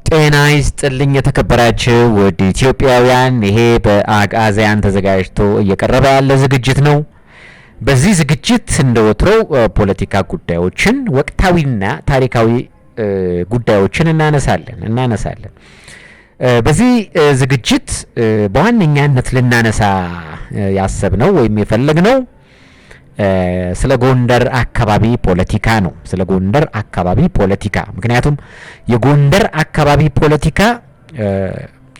ጤና ይስጥልኝ የተከበራችሁ ውድ ኢትዮጵያውያን፣ ይሄ በአጋዚያን ተዘጋጅቶ እየቀረበ ያለ ዝግጅት ነው። በዚህ ዝግጅት እንደወትሮው ፖለቲካ ጉዳዮችን፣ ወቅታዊና ታሪካዊ ጉዳዮችን እናነሳለን። በዚህ ዝግጅት በዋነኛነት ልናነሳ ያሰብነው ወይም የፈለግነው ስለ ጎንደር አካባቢ ፖለቲካ ነው። ስለ ጎንደር አካባቢ ፖለቲካ ምክንያቱም የጎንደር አካባቢ ፖለቲካ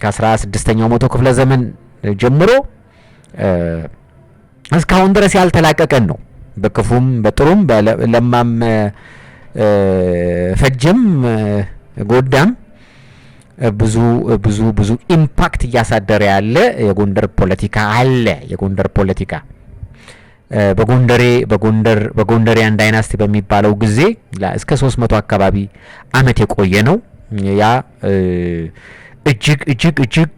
ከ16ኛው መቶ ክፍለ ዘመን ጀምሮ እስካሁን ድረስ ያልተላቀቀን ነው። በክፉም በጥሩም ለማም ፈጀም ጎዳም ብዙ ኢምፓክት እያሳደረ ያለ የጎንደር ፖለቲካ አለ። የጎንደር ፖለቲካ በጎንደሪያን ዳይናስቲ በሚባለው ጊዜ እስከ 300 አካባቢ አመት የቆየ ነው። ያ እጅግ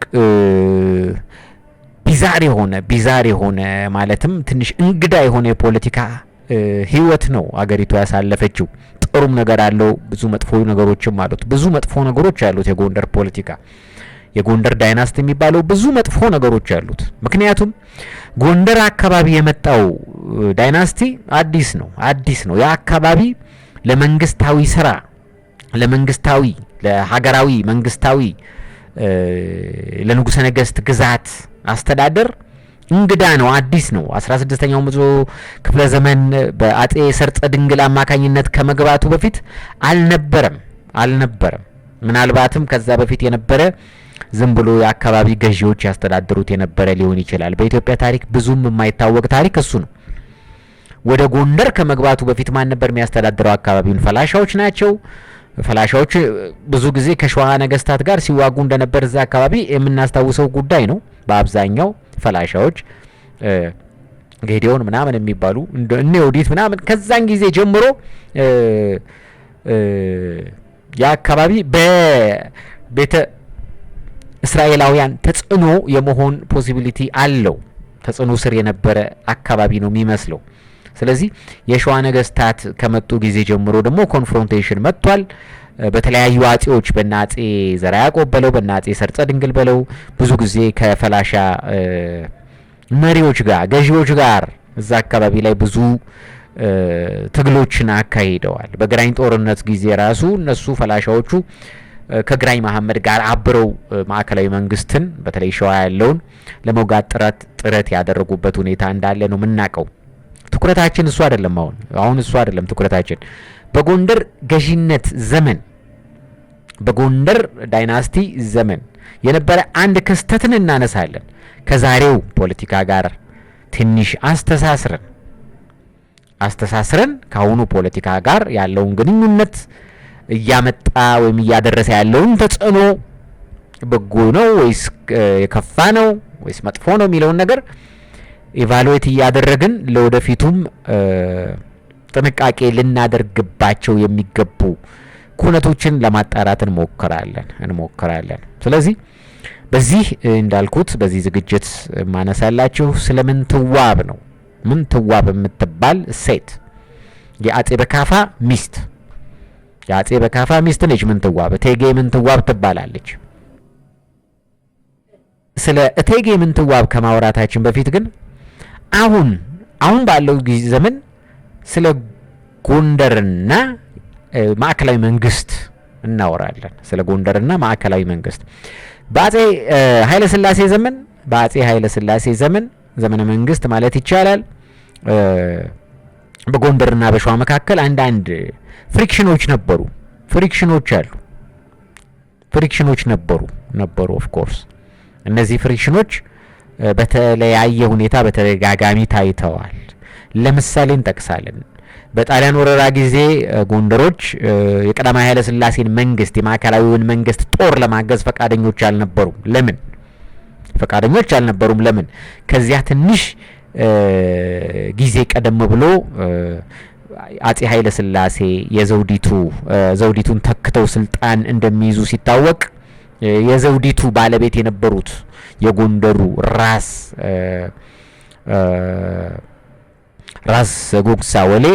ቢዛር የሆነ ማለትም ትንሽ እንግዳ የሆነ የፖለቲካ ህይወት ነው አገሪቱ ያሳለፈችው። ጥሩም ነገር አለው፣ ብዙ መጥፎ ነገሮችም አሉት። ብዙ መጥፎ ነገሮች አሉት የጎንደር ፖለቲካ። የጎንደር ዳይናስቲ የሚባለው ብዙ መጥፎ ነገሮች አሉት። ምክንያቱም ጎንደር አካባቢ የመጣው ዳይናስቲ አዲስ ነው። ያ አካባቢ ለመንግስታዊ ስራ፣ ለሀገራዊ መንግስታዊ ለንጉሠ ነገሥት ግዛት አስተዳደር እንግዳ ነው፣ አዲስ ነው። 16ኛው መቶ ክፍለ ዘመን በአጼ ሰርጸ ድንግል አማካኝነት ከመግባቱ በፊት አልነበረም። ምናልባትም ከዛ በፊት የነበረ ዝም ብሎ የአካባቢ ገዢዎች ያስተዳድሩት የነበረ ሊሆን ይችላል። በኢትዮጵያ ታሪክ ብዙም የማይታወቅ ታሪክ እሱ ነው። ወደ ጎንደር ከመግባቱ በፊት ማን ነበር የሚያስተዳድረው አካባቢውን? ፈላሻዎች ናቸው። ፈላሻዎች ብዙ ጊዜ ከሸዋ ነገስታት ጋር ሲዋጉ እንደነበር እዛ አካባቢ የምናስታውሰው ጉዳይ ነው። በአብዛኛው ፈላሻዎች ጌዲዮን ምናምን የሚባሉ እነ ዮዲት ምናምን ከዛን ጊዜ ጀምሮ ያ አካባቢ በቤተ እስራኤላውያን ተጽዕኖ የመሆን ፖሲቢሊቲ አለው። ተጽዕኖ ስር የነበረ አካባቢ ነው የሚመስለው። ስለዚህ የሸዋ ነገስታት ከመጡ ጊዜ ጀምሮ ደግሞ ኮንፍሮንቴሽን መጥቷል። በተለያዩ አጼዎች በእነ አጼ ዘርዓ ያዕቆብ በለው በእነ አጼ ሰርጸ ድንግል በለው ብዙ ጊዜ ከፈላሻ መሪዎች ጋር ገዢዎች ጋር እዛ አካባቢ ላይ ብዙ ትግሎችን አካሂደዋል። በግራኝ ጦርነት ጊዜ ራሱ እነሱ ፈላሻዎቹ ከግራኝ መሐመድ ጋር አብረው ማዕከላዊ መንግስትን በተለይ ሸዋ ያለውን ለመውጋት ጥረት ያደረጉበት ሁኔታ እንዳለ ነው የምናውቀው። ትኩረታችን እሱ አይደለም። አሁን እሱ አይደለም ትኩረታችን። በጎንደር ገዢነት ዘመን፣ በጎንደር ዳይናስቲ ዘመን የነበረ አንድ ክስተትን እናነሳለን። ከዛሬው ፖለቲካ ጋር ትንሽ አስተሳስረን ከአሁኑ ፖለቲካ ጋር ያለውን ግንኙነት እያመጣ ወይም እያደረሰ ያለውን ተጽዕኖ በጎ ነው ወይስ የከፋ ነው ወይስ መጥፎ ነው የሚለውን ነገር ኢቫሉዌት እያደረግን ለወደፊቱም ጥንቃቄ ልናደርግባቸው የሚገቡ ኩነቶችን ለማጣራት እንሞክራለን። ስለዚህ በዚህ እንዳልኩት በዚህ ዝግጅት ማነሳላችሁ ስለ ምንትዋብ ነው። ምንትዋብ የምትባል ሴት የአጼ በካፋ ሚስት ነች። ምንትዋብ እቴጌ ምንትዋብ ትባላለች። ስለ እቴጌ ምንትዋብ ከማውራታችን በፊት ግን አሁን ባለው ዘመን ስለ ጎንደርና ማዕከላዊ መንግስት እናወራለን። ስለ ጎንደርና ማዕከላዊ መንግስት በአጼ ኃይለ ሥላሴ ዘመነ መንግስት ማለት ይቻላል በጎንደርና በሸዋ መካከል አንዳንድ ፍሪክሽኖች ነበሩ። ኦፍ ኮርስ እነዚህ ፍሪክሽኖች በተለያየ ሁኔታ በተደጋጋሚ ታይተዋል። ለምሳሌ እንጠቅሳለን። በጣሊያን ወረራ ጊዜ ጎንደሮች የቀዳማዊ ኃይለ ሥላሴን መንግስት የማዕከላዊውን መንግስት ጦር ለማገዝ ፈቃደኞች አልነበሩም። ለምን? ከዚያ ትንሽ ጊዜ ቀደም ብሎ አጼ ኃይለ ሥላሴ ዘውዲቱን ተክተው ስልጣን እንደሚይዙ ሲታወቅ የዘውዲቱ ባለቤት የነበሩት የጎንደሩ ራስ ጉግሳ ወሌ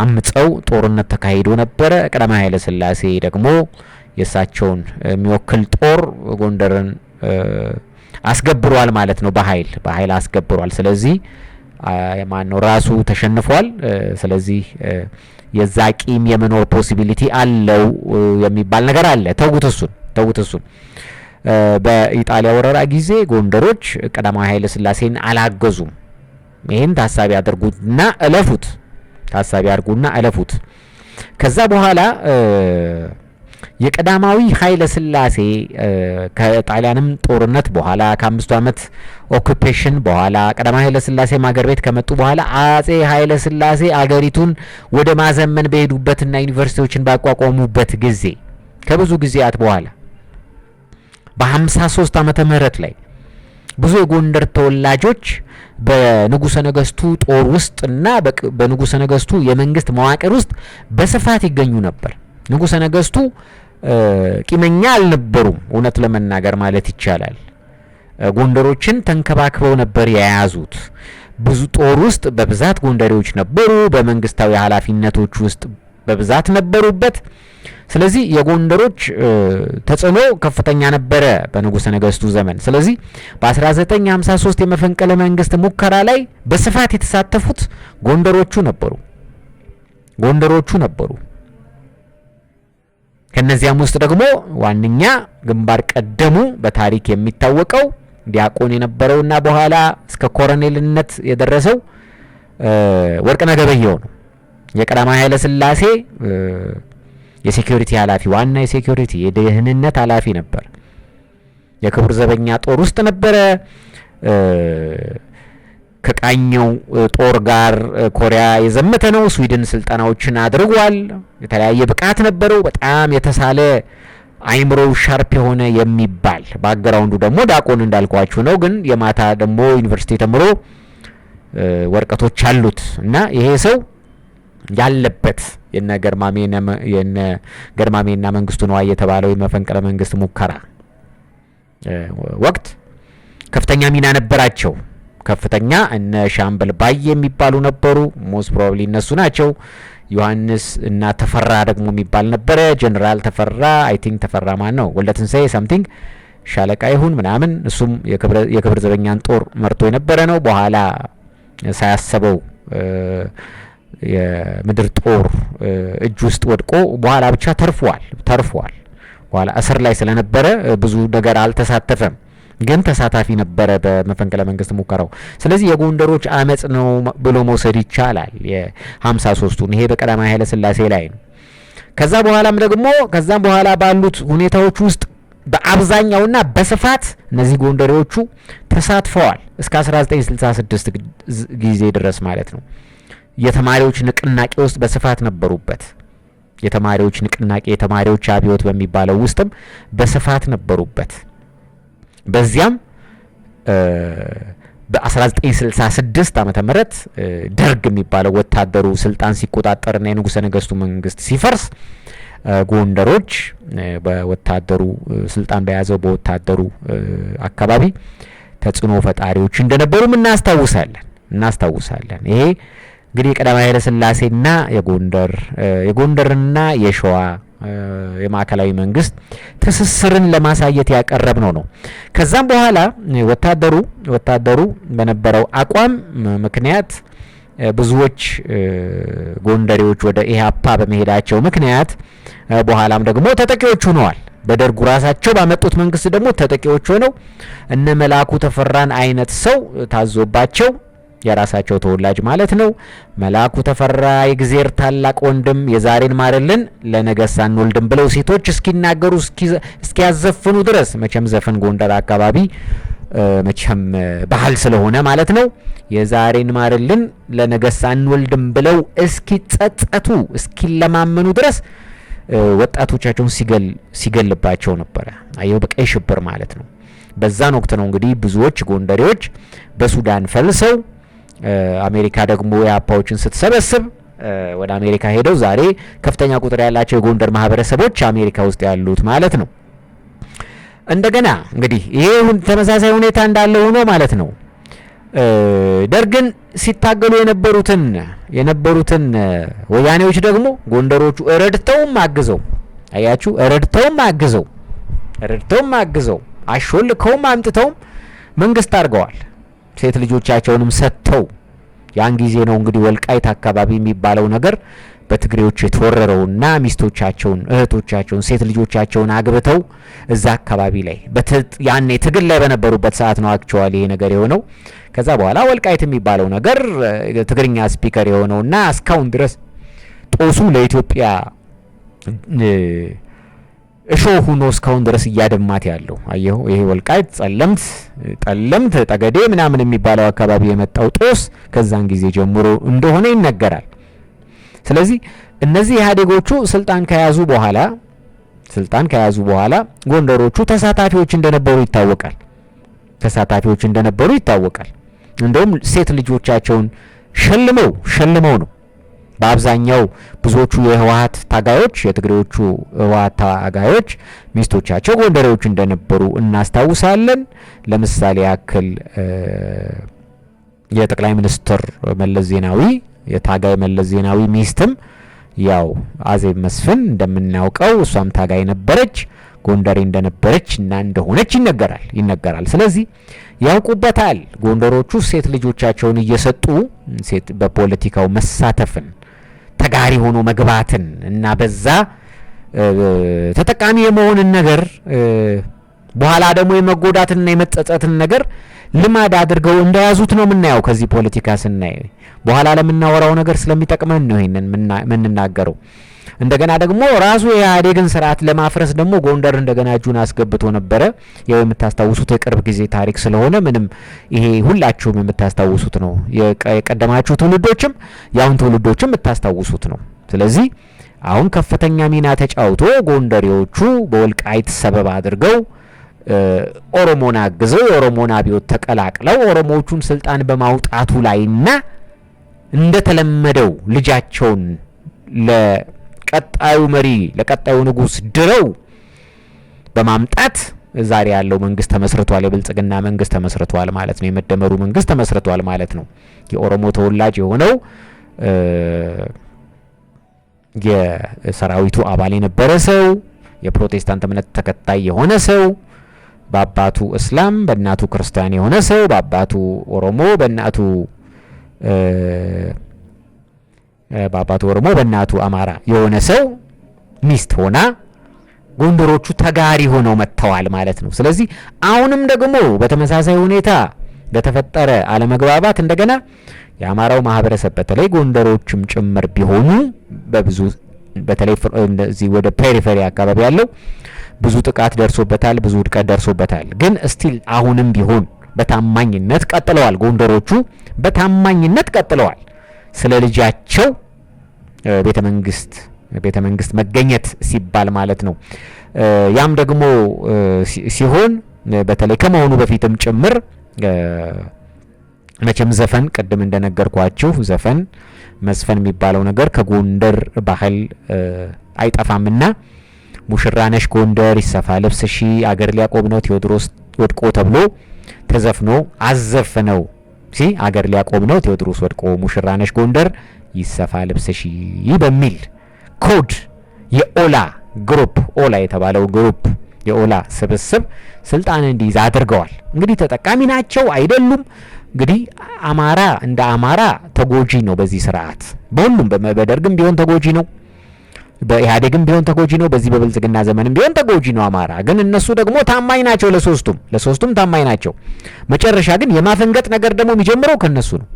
አምፀው ጦርነት ተካሂዶ ነበረ። ቀዳማዊ ኃይለ ሥላሴ ደግሞ የሳቸውን የሚወክል ጦር ጎንደርን አስገብሯል ማለት ነው። በኃይል አስገብሯል። ስለዚህ ማነው ራሱ ተሸንፏል። ስለዚህ የዛ ቂም የመኖር ፖሲቢሊቲ አለው የሚባል ነገር አለ። ተውት እሱን። በኢጣሊያ ወረራ ጊዜ ጎንደሮች ቀዳማዊ ኃይለ ሥላሴን አላገዙም። ይሄን ታሳቢ አድርጉና እለፉት። ከዛ በኋላ የቀዳማዊ ኃይለ ሥላሴ ከጣሊያንም ጦርነት በኋላ ከ5 ዓመት ኦኩፔሽን በኋላ ቀዳማዊ ኃይለ ሥላሴ አገር ቤት ከመጡ በኋላ አጼ ኃይለ ሥላሴ አገሪቱን ወደ ማዘመን በሄዱበትና ዩኒቨርሲቲዎችን ባቋቋሙበት ጊዜ ከብዙ ጊዜያት በኋላ በ53 ዓመተ ምህረት ላይ ብዙ የጎንደር ተወላጆች በንጉሰ ነገስቱ ጦር ውስጥና በንጉሰ ነገስቱ የመንግስት መዋቅር ውስጥ በስፋት ይገኙ ነበር። ንጉሰ ነገስቱ ቂመኛ አልነበሩም፣ እውነት ለመናገር ማለት ይቻላል። ጎንደሮችን ተንከባክበው ነበር የያዙት። ብዙ ጦር ውስጥ በብዛት ጎንደሬዎች ነበሩ። በመንግስታዊ ኃላፊነቶች ውስጥ በብዛት ነበሩበት። ስለዚህ የጎንደሮች ተጽዕኖ ከፍተኛ ነበረ በንጉሰ ነገስቱ ዘመን። ስለዚህ በ1953 የመፈንቅለ መንግስት ሙከራ ላይ በስፋት የተሳተፉት ጎንደሮቹ ነበሩ። ከነዚያም ውስጥ ደግሞ ዋነኛ ግንባር ቀደሙ በታሪክ የሚታወቀው ዲያቆን የነበረውና በኋላ እስከ ኮሎኔልነት የደረሰው ወርቅነህ ገበየሁ ነው። የቀዳማዊ ኃይለ ሥላሴ የሴኩሪቲ ኃላፊ፣ ዋና የሴኩሪቲ የደህንነት ኃላፊ ነበር። የክቡር ዘበኛ ጦር ውስጥ ነበረ። ከቃኘው ጦር ጋር ኮሪያ የዘመተ ነው። ስዊድን ስልጠናዎችን አድርጓል። የተለያየ ብቃት ነበረው። በጣም የተሳለ አይምሮው ሻርፕ የሆነ የሚባል ባክግራውንዱ ደግሞ ዲያቆን እንዳልኳችሁ ነው። ግን የማታ ደግሞ ዩኒቨርሲቲ ተምሮ ወረቀቶች አሉት እና ይሄ ሰው ያለበት የነ ገርማሜና መንግስቱ ነዋይ የተባለው የመፈንቅለ መንግስት ሙከራ ወቅት ከፍተኛ ሚና ነበራቸው። ከፍተኛ እነ ሻምበል ባይ የሚባሉ ነበሩ። ሞስት ፕሮባብሊ እነሱ ናቸው። ዮሐንስ እና ተፈራ ደግሞ የሚባል ነበረ። ጀነራል ተፈራ አይ ቲንክ ተፈራ ማን ነው ወልደትንሳኤ ሳምቲንግ ሻለቃ ይሁን ምናምን፣ እሱም የክብር ዘበኛን ጦር መርቶ የነበረ ነው። በኋላ ሳያሰበው የምድር ጦር እጅ ውስጥ ወድቆ በኋላ ብቻ ተርፏል። በኋላ እስር ላይ ስለነበረ ብዙ ነገር አልተሳተፈም፣ ግን ተሳታፊ ነበረ በመፈንቅለ መንግስት ሙከራው። ስለዚህ የጎንደሮች አመጽ ነው ብሎ መውሰድ ይቻላል የ53ቱን። ይሄ በቀዳማዊ ኃይለ ሥላሴ ላይ ነው። ከዛም በኋላ ባሉት ሁኔታዎች ውስጥ በአብዛኛውና በስፋት እነዚህ ጎንደሬዎቹ ተሳትፈዋል እስከ 1966 ጊዜ ድረስ ማለት ነው። የተማሪዎች ንቅናቄ ውስጥ በስፋት ነበሩበት። የተማሪዎች ንቅናቄ የተማሪዎች አብዮት በሚባለው ውስጥም በስፋት ነበሩበት። በዚያም በ1966 ዓመተ ምህረት ደርግ የሚባለው ወታደሩ ስልጣን ሲቆጣጠርና የንጉሰ ነገስቱ መንግስት ሲፈርስ ጎንደሮች በወታደሩ ስልጣን በያዘው በወታደሩ አካባቢ ተጽዕኖ ፈጣሪዎች እንደነበሩም እናስታውሳለን። ይሄ እንግዲህ የቀዳማዊ ኃይለ ሥላሴና የጎንደርና የሸዋ የማዕከላዊ መንግስት ትስስርን ለማሳየት ያቀረብነው ነው። ከዛም በኋላ ወታደሩ በነበረው አቋም ምክንያት ብዙዎች ጎንደሬዎች ወደ ኢህአፓ በመሄዳቸው ምክንያት በኋላም ደግሞ ተጠቂዎች ሆነዋል። በደርጉ ራሳቸው ባመጡት መንግስት ደግሞ ተጠቂዎች ሆነው እነ መላኩ ተፈራን አይነት ሰው ታዞባቸው የራሳቸው ተወላጅ ማለት ነው። መላኩ ተፈራ የግዜር ታላቅ ወንድም የዛሬን ማረልን ለነገስ አንወልድም ብለው ሴቶች እስኪናገሩ እስኪያዘፍኑ ድረስ መቼም ዘፈን ጎንደር አካባቢ መቼም ባህል ስለሆነ ማለት ነው። የዛሬን ማረልን ለነገስ አንወልድም ብለው እስኪጸጸቱ እስኪለማመኑ ድረስ ወጣቶቻቸውን ሲገልባቸው ነበረ። አየው በቀይ ሽብር ማለት ነው። በዛን ወቅት ነው እንግዲህ ብዙዎች ጎንደሬዎች በሱዳን ፈልሰው አሜሪካ ደግሞ የአፓዎችን ስትሰበስብ ወደ አሜሪካ ሄደው ዛሬ ከፍተኛ ቁጥር ያላቸው የጎንደር ማህበረሰቦች አሜሪካ ውስጥ ያሉት ማለት ነው። እንደገና እንግዲህ ይሄ ተመሳሳይ ሁኔታ እንዳለ ሆኖ ማለት ነው ደርግን ሲታገሉ የነበሩትን ወያኔዎች ደግሞ ጎንደሮቹ ረድተውም አግዘው አያችሁ ረድተውም አግዘው አሾልከውም አምጥተውም መንግስት አድርገዋል። ሴት ልጆቻቸውንም ሰጥተው ያን ጊዜ ነው እንግዲህ ወልቃይት አካባቢ የሚባለው ነገር በትግሬዎች የተወረረውና ሚስቶቻቸውን እህቶቻቸውን ሴት ልጆቻቸውን አግብተው እዛ አካባቢ ላይ ያኔ ትግል ላይ በነበሩበት ሰዓት ነው አክቹአሊ ይሄ ነገር የሆነው። ከዛ በኋላ ወልቃይት የሚባለው ነገር ትግርኛ ስፒከር የሆነውና እስካሁን ድረስ ጦሱ ለኢትዮጵያ እሾህ ሆኖ እስካሁን ድረስ እያደማት ያለው አየሁ። ይሄ ወልቃይት ጠለምት ጠገዴ ምናምን የሚባለው አካባቢ የመጣው ጦስ ከዛን ጊዜ ጀምሮ እንደሆነ ይነገራል። ስለዚህ እነዚህ ኢህአዴጎቹ ስልጣን ከያዙ በኋላ ጎንደሮቹ ተሳታፊዎች እንደነበሩ ይታወቃል። እንደውም ሴት ልጆቻቸውን ሸልመው ነው በአብዛኛው ብዙዎቹ የህወሓት ታጋዮች የትግሬዎቹ ህወሓት ታጋዮች ሚስቶቻቸው ጎንደሬዎች እንደነበሩ እናስታውሳለን። ለምሳሌ ያክል የጠቅላይ ሚኒስትር መለስ ዜናዊ የታጋይ መለስ ዜናዊ ሚስትም ያው አዜብ መስፍን እንደምናውቀው እሷም ታጋይ ነበረች፣ ጎንደሬ እንደነበረች እና እንደሆነች ይነገራል። ስለዚህ ያውቁበታል ጎንደሮቹ ሴት ልጆቻቸውን እየሰጡ በፖለቲካው መሳተፍን ተጋሪ ሆኖ መግባትን እና በዛ ተጠቃሚ የመሆንን ነገር በኋላ ደግሞ የመጎዳትና የመጸጸትን ነገር ልማድ አድርገው እንደያዙት ነው የምናየው። ከዚህ ፖለቲካ ስናይ በኋላ ለምናወራው ነገር ስለሚጠቅመን ነው ይሄንን የምንናገረው። እንደገና ደግሞ ራሱ የኢህአዴግን ስርዓት ለማፍረስ ደግሞ ጎንደር እንደገና እጁን አስገብቶ ነበረ። ያው የምታስታውሱት የቅርብ ጊዜ ታሪክ ስለሆነ ምንም ይሄ ሁላችሁም የምታስታውሱት ነው። የቀደማችሁ ትውልዶችም ያሁን ትውልዶችም የምታስታውሱት ነው። ስለዚህ አሁን ከፍተኛ ሚና ተጫውቶ ጎንደሬዎቹ በወልቃይት ሰበብ አድርገው ኦሮሞን አግዘው የኦሮሞን አብዮት ተቀላቅለው ኦሮሞዎቹን ስልጣን በማውጣቱ ላይና እንደተለመደው ልጃቸውን ለቀጣዩ መሪ ለቀጣዩ ንጉስ ድረው በማምጣት ዛሬ ያለው መንግስት ተመስርቷል። የብልጽግና መንግስት ተመስርቷል ማለት ነው። የመደመሩ መንግስት ተመስርቷል ማለት ነው። የኦሮሞ ተወላጅ የሆነው የሰራዊቱ አባል የነበረ ሰው የፕሮቴስታንት እምነት ተከታይ የሆነ ሰው በአባቱ እስላም በእናቱ ክርስቲያን የሆነ ሰው በአባቱ ኦሮሞ በእናቱ አማራ የሆነ ሰው ሚስት ሆና ጎንደሮቹ ተጋሪ ሆነው መጥተዋል ማለት ነው። ስለዚህ አሁንም ደግሞ በተመሳሳይ ሁኔታ በተፈጠረ አለመግባባት እንደገና የአማራው ማህበረሰብ በተለይ ጎንደሮችም ጭምር ቢሆኑ በብዙ በተለይ እንደዚህ ወደ ፔሪፌሪ አካባቢ ያለው ብዙ ጥቃት ደርሶበታል፣ ብዙ ውድቀት ደርሶበታል። ግን ስቲል አሁንም ቢሆን በታማኝነት ቀጥለዋል። ጎንደሮቹ በታማኝነት ቀጥለዋል። ስለ ልጃቸው ቤተ መንግስት መገኘት ሲባል ማለት ነው። ያም ደግሞ ሲሆን በተለይ ከመሆኑ በፊትም ጭምር መቼም ዘፈን ቅድም እንደነገርኳችሁ ዘፈን መስፈን የሚባለው ነገር ከጎንደር ባህል አይጠፋምና ሙሽራነሽ ጎንደር ይሰፋ ልብስሺ አገር ሊያቆም ነው ቴዎድሮስ ወድቆ ተብሎ ተዘፍኖ አዘፍነው አገር ሊያቆም ነው ቴዎድሮስ ወድቆ ሙሽራነሽ ጎንደር ይሰፋ ልብስሺ በሚል ኮድ የኦላ ግሩፕ ኦላ የተባለው ግሩፕ የኦላ ስብስብ ስልጣን እንዲይዝ አድርገዋል። እንግዲህ ተጠቃሚ ናቸው አይደሉም? እንግዲህ አማራ እንደ አማራ ተጎጂ ነው በዚህ ስርዓት። በሁሉም በደርግም ቢሆን ተጎጂ ነው፣ በኢህአዴግም ቢሆን ተጎጂ ነው፣ በዚህ በብልጽግና ዘመንም ቢሆን ተጎጂ ነው አማራ። ግን እነሱ ደግሞ ታማኝ ናቸው ለሶስቱም ታማኝ ናቸው። መጨረሻ ግን የማፈንገጥ ነገር ደግሞ የሚጀምረው ከነሱ ነው።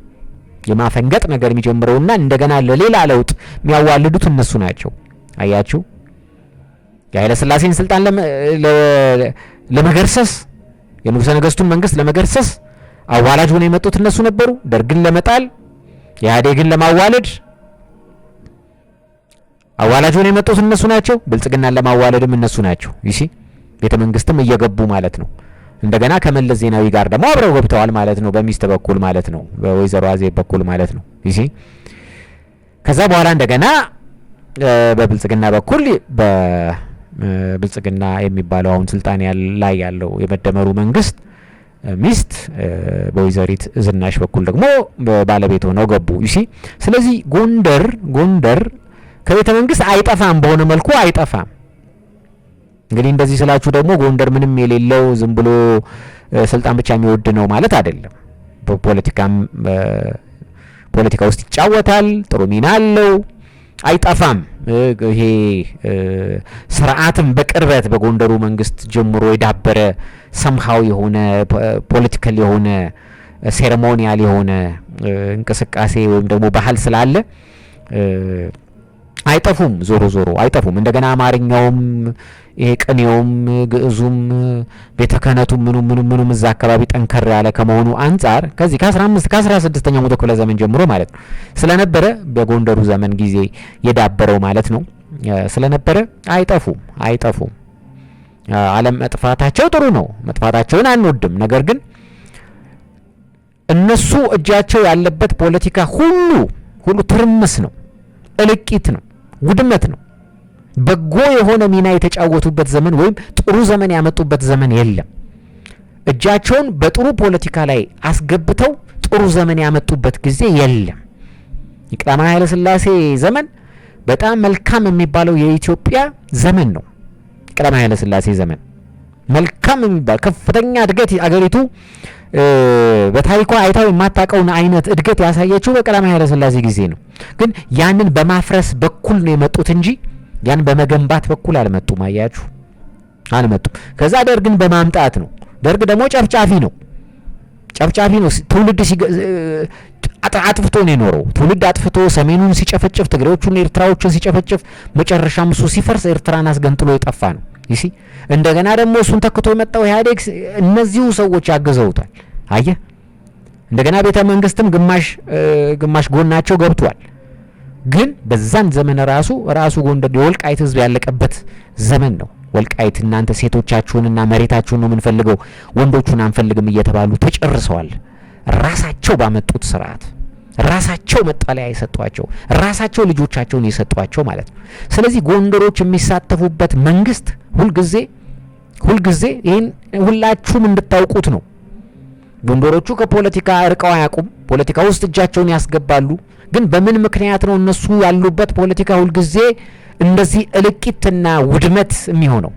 የማፈንገጥ ነገር የሚጀምረውና እንደገና ለሌላ ለውጥ የሚያዋልዱት እነሱ ናቸው። አያችሁ፣ የኃይለ ሥላሴን ስልጣን ለመገርሰስ የንጉሠ ነገሥቱን መንግስት ለመገርሰስ አዋላጅ ሆነው የመጡት እነሱ ነበሩ። ደርግን ለመጣል ኢህአዴግን ለማዋለድ አዋላጅ ሆነው የመጡት እነሱ ናቸው። ብልጽግናን ለማዋለድም እነሱ ናቸው። ይሲ ቤተ መንግስትም እየገቡ ማለት ነው። እንደገና ከመለስ ዜናዊ ጋር ደግሞ አብረው ገብተዋል ማለት ነው። በሚስት በኩል ማለት ነው፣ በወይዘሮ አዜብ በኩል ማለት ነው። ይሲ ከዛ በኋላ እንደገና በብልጽግና በኩል በብልጽግና የሚባለው አሁን ስልጣን ላይ ያለው የመደመሩ መንግስት ሚስት በወይዘሪት ዝናሽ በኩል ደግሞ ባለቤት ሆነው ገቡ። ይሲ ስለዚህ ጎንደር ከቤተ መንግስት አይጠፋም፣ በሆነ መልኩ አይጠፋም። እንግዲህ እንደዚህ ስላችሁ ደግሞ ጎንደር ምንም የሌለው ዝም ብሎ ስልጣን ብቻ የሚወድ ነው ማለት አይደለም። ፖለቲካ ውስጥ ይጫወታል፣ ጥሩ ሚና አለው፣ አይጠፋም። ይሄ ስርዓትም በቅርበት በጎንደሩ መንግስት ጀምሮ የዳበረ ሰምሃው የሆነ ፖለቲካል የሆነ ሴሬሞኒያል የሆነ እንቅስቃሴ ወይም ደግሞ ባህል ስላለ አይጠፉም። ዞሮ አይጠፉም። እንደገና አማርኛውም ይሄ ቅኔውም ግዕዙም ቤተ ክህነቱም ምኑም እዛ አካባቢ ጠንከር ያለ ከመሆኑ አንጻር ከዚህ ከ15 ከ16ኛው መቶ ክፍለ ዘመን ጀምሮ ማለት ነው ስለነበረ በጎንደሩ ዘመን ጊዜ የዳበረው ማለት ነው ስለነበረ አይጠፉም። ዓለም መጥፋታቸው ጥሩ ነው፣ መጥፋታቸውን አንወድም። ነገር ግን እነሱ እጃቸው ያለበት ፖለቲካ ሁሉ ትርምስ ነው፣ እልቂት ነው፣ ውድመት ነው። በጎ የሆነ ሚና የተጫወቱበት ዘመን ወይም ጥሩ ዘመን ያመጡበት ዘመን የለም። እጃቸውን በጥሩ ፖለቲካ ላይ አስገብተው ጥሩ ዘመን ያመጡበት ጊዜ የለም። የቀዳማዊ ኃይለ ሥላሴ ዘመን በጣም መልካም የሚባለው የኢትዮጵያ ዘመን ነው። የቀዳማዊ ኃይለ ሥላሴ ዘመን መልካም የሚባል ከፍተኛ እድገት አገሪቱ በታሪኳ አይታው የማታውቀውን አይነት እድገት ያሳየችው በቀዳማዊ ኃይለ ሥላሴ ጊዜ ነው። ግን ያንን በማፍረስ በኩል ነው የመጡት እንጂ ያን በመገንባት በኩል አልመጡም። አያችሁ፣ አልመጡም። ከዛ ደርግን በማምጣት ነው። ደርግ ደግሞ ጨፍጫፊ ነው። ትውልድ አጥፍቶ ነው የኖረው። ትውልድ አጥፍቶ ሰሜኑን ሲጨፈጭፍ፣ ትግሬዎቹን ኤርትራዎችን ሲጨፈጭፍ፣ መጨረሻም እሱ ሲፈርስ ኤርትራን አስገንጥሎ የጠፋ ነው። ይሲ እንደገና ደግሞ እሱን ተክቶ የመጣው ኢህአዴግ እነዚሁ ሰዎች ያገዘውታል። አየህ፣ እንደገና ቤተ መንግስትም ግማሽ ጎናቸው ገብቷል። ግን በዛን ዘመን ራሱ ጎንደር የወልቃይት ህዝብ ያለቀበት ዘመን ነው። ወልቃይት እናንተ ሴቶቻችሁንና መሬታችሁን ነው የምንፈልገው፣ ወንዶቹን አንፈልግም እየተባሉ ተጨርሰዋል። ራሳቸው ባመጡት ስርዓት ራሳቸው መጣለያ የሰጧቸው ራሳቸው ልጆቻቸውን የሰጧቸው ማለት ነው። ስለዚህ ጎንደሮች የሚሳተፉበት መንግስት ሁልጊዜ ይህን ሁላችሁም እንድታውቁት ነው። ጎንደሮቹ ከፖለቲካ እርቀው አያውቁም። ፖለቲካ ውስጥ እጃቸውን ያስገባሉ። ግን በምን ምክንያት ነው እነሱ ያሉበት ፖለቲካ ሁልጊዜ እንደዚህ እልቂትና ውድመት የሚሆነው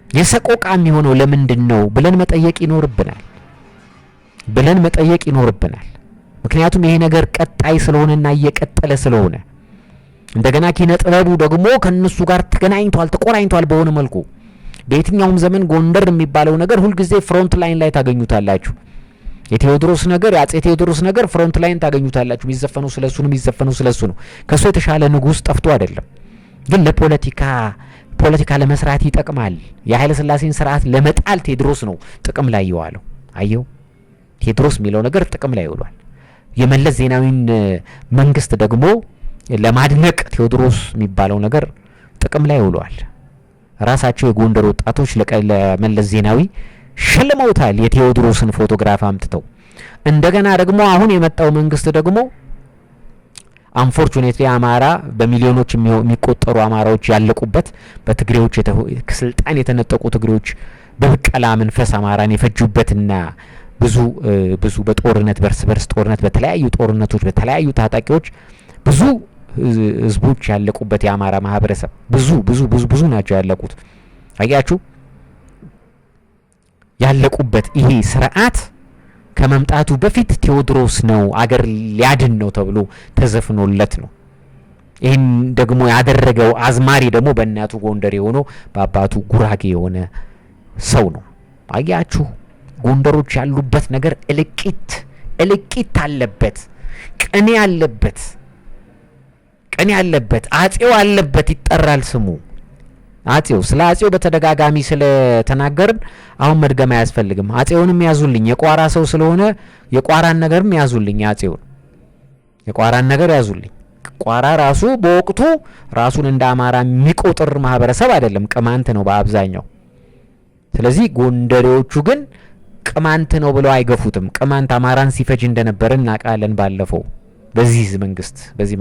የሰቆቃ የሚሆነው ለምንድን ነው ብለን መጠየቅ ይኖርብናል። ምክንያቱም ይሄ ነገር ቀጣይ ስለሆነና እየቀጠለ ስለሆነ እንደገና ኪነ ጥበቡ ደግሞ ከነሱ ጋር ተቆራኝቷል በሆነ መልኩ በየትኛውም ዘመን ጎንደር የሚባለው ነገር ሁልጊዜ ፍሮንት ላይን ላይ ታገኙታላችሁ። የቴዎድሮስ ነገር የአጼ ቴዎድሮስ ነገር ፍሮንት ላይን ታገኙታላችሁ። የሚዘፈነው ስለሱ ነው። ከሱ የተሻለ ንጉስ ጠፍቶ አይደለም። ግን ፖለቲካ ለመስራት ይጠቅማል። የኃይለ ሥላሴን ስርዓት ለመጣል ቴዎድሮስ ነው ጥቅም ላይ የዋለው። አየው፣ ቴዎድሮስ የሚለው ነገር ጥቅም ላይ ውሏል። የመለስ ዜናዊን መንግስት ደግሞ ለማድነቅ ቴዎድሮስ የሚባለው ነገር ጥቅም ላይ ውሏል። ራሳቸው የጎንደር ወጣቶች ለመለስ ዜናዊ ሸልመውታል፣ የቴዎድሮስን ፎቶግራፍ አምጥተው። እንደገና ደግሞ አሁን የመጣው መንግስት ደግሞ አንፎርቹኔትሊ አማራ በሚሊዮኖች የሚቆጠሩ አማራዎች ያለቁበት በትግሬዎች ስልጣን የተነጠቁ ትግሬዎች በብቀላ መንፈስ አማራን የፈጁበትና ብዙ በጦርነት በርስ ጦርነት በተለያዩ ጦርነቶች በተለያዩ ታጣቂዎች ብዙ ህዝቦች ያለቁበት የአማራ ማህበረሰብ ብዙ ናቸው ያለቁት። አያችሁ፣ ያለቁበት ይሄ ስርዓት ከመምጣቱ በፊት ቴዎድሮስ ነው አገር ሊያድን ነው ተብሎ ተዘፍኖለት ነው። ይህን ደግሞ ያደረገው አዝማሪ ደግሞ በእናቱ ጎንደር የሆነው በአባቱ ጉራጌ የሆነ ሰው ነው። አያችሁ፣ ጎንደሮች ያሉበት ነገር እልቂት አለበት፣ ቅኔ አለበት፣ አጼው አለበት ይጠራል ስሙ። አጼው ስለ አጼው በተደጋጋሚ ስለተናገርን አሁን መድገም አያስፈልግም። አጼውንም ያዙልኝ፣ የቋራ ሰው ስለሆነ የቋራን ነገርም ያዙልኝ። የቋራን ነገር ያዙልኝ። ቋራ ራሱ በወቅቱ ራሱን እንደ አማራ የሚቆጥር ማህበረሰብ አይደለም፣ ቅማንት ነው በአብዛኛው። ስለዚህ ጎንደሬዎቹ ግን ቅማንት ነው ብለው አይገፉትም። ቅማንት አማራን ሲፈጅ እንደነበር እናውቃለን። ባለፈው በዚህ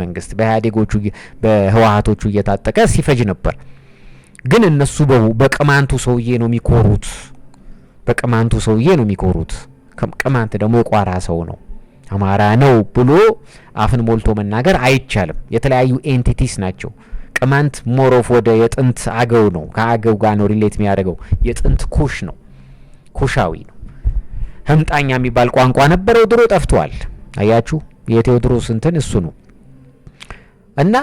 መንግስት በኢህአዴጎቹ በህወሓቶቹ እየታጠቀ ሲፈጅ ነበር። ግን እነሱ በቅማንቱ ሰውዬ ነው የሚኮሩት። ቅማንት ደግሞ የቋራ ሰው ነው፣ አማራ ነው ብሎ አፍን ሞልቶ መናገር አይቻልም። የተለያዩ ኤንቲቲስ ናቸው። ቅማንት ሞሮፍ ወደ የጥንት አገው ነው። ከአገው ጋር ነው ሪሌት የሚያደርገው። የጥንት ኩሽ ነው፣ ኩሻዊ ነው። ህምጣኛ የሚባል ቋንቋ ነበረው ድሮ፣ ጠፍቷል። አያችሁ የቴዎድሮስ እንትን እሱ ነው። እና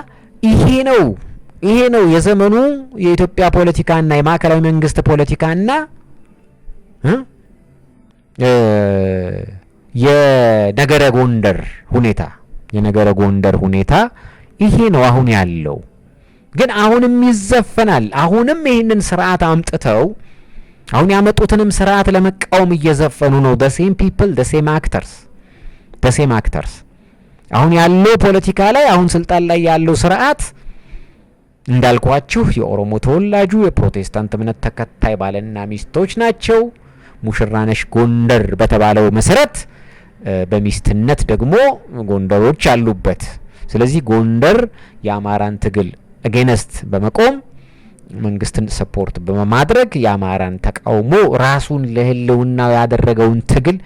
ይሄ ነው የዘመኑ የኢትዮጵያ ፖለቲካና የማዕከላዊ መንግስት ፖለቲካና የነገረ ጎንደር ሁኔታ ይሄ ነው አሁን ያለው። ግን አሁንም ይዘፈናል። አሁንም ይህንን ስርዓት አምጥተው አሁን ያመጡትንም ስርዓት ለመቃወም እየዘፈኑ ነው። the same people, the same actors አሁን ያለው ፖለቲካ ላይ አሁን ስልጣን ላይ ያለው ስርዓት እንዳልኳችሁ የኦሮሞ ተወላጁ የፕሮቴስታንት እምነት ተከታይ ባልና ሚስቶች ናቸው። ሙሽራነሽ ጎንደር በተባለው መሰረት በሚስትነት ደግሞ ጎንደሮች አሉበት። ስለዚህ ጎንደር የአማራን ትግል አጌንስት በመቆም መንግስትን ሰፖርት በማድረግ የአማራን ተቃውሞ ራሱን ለህልውና ያደረገውን ትግል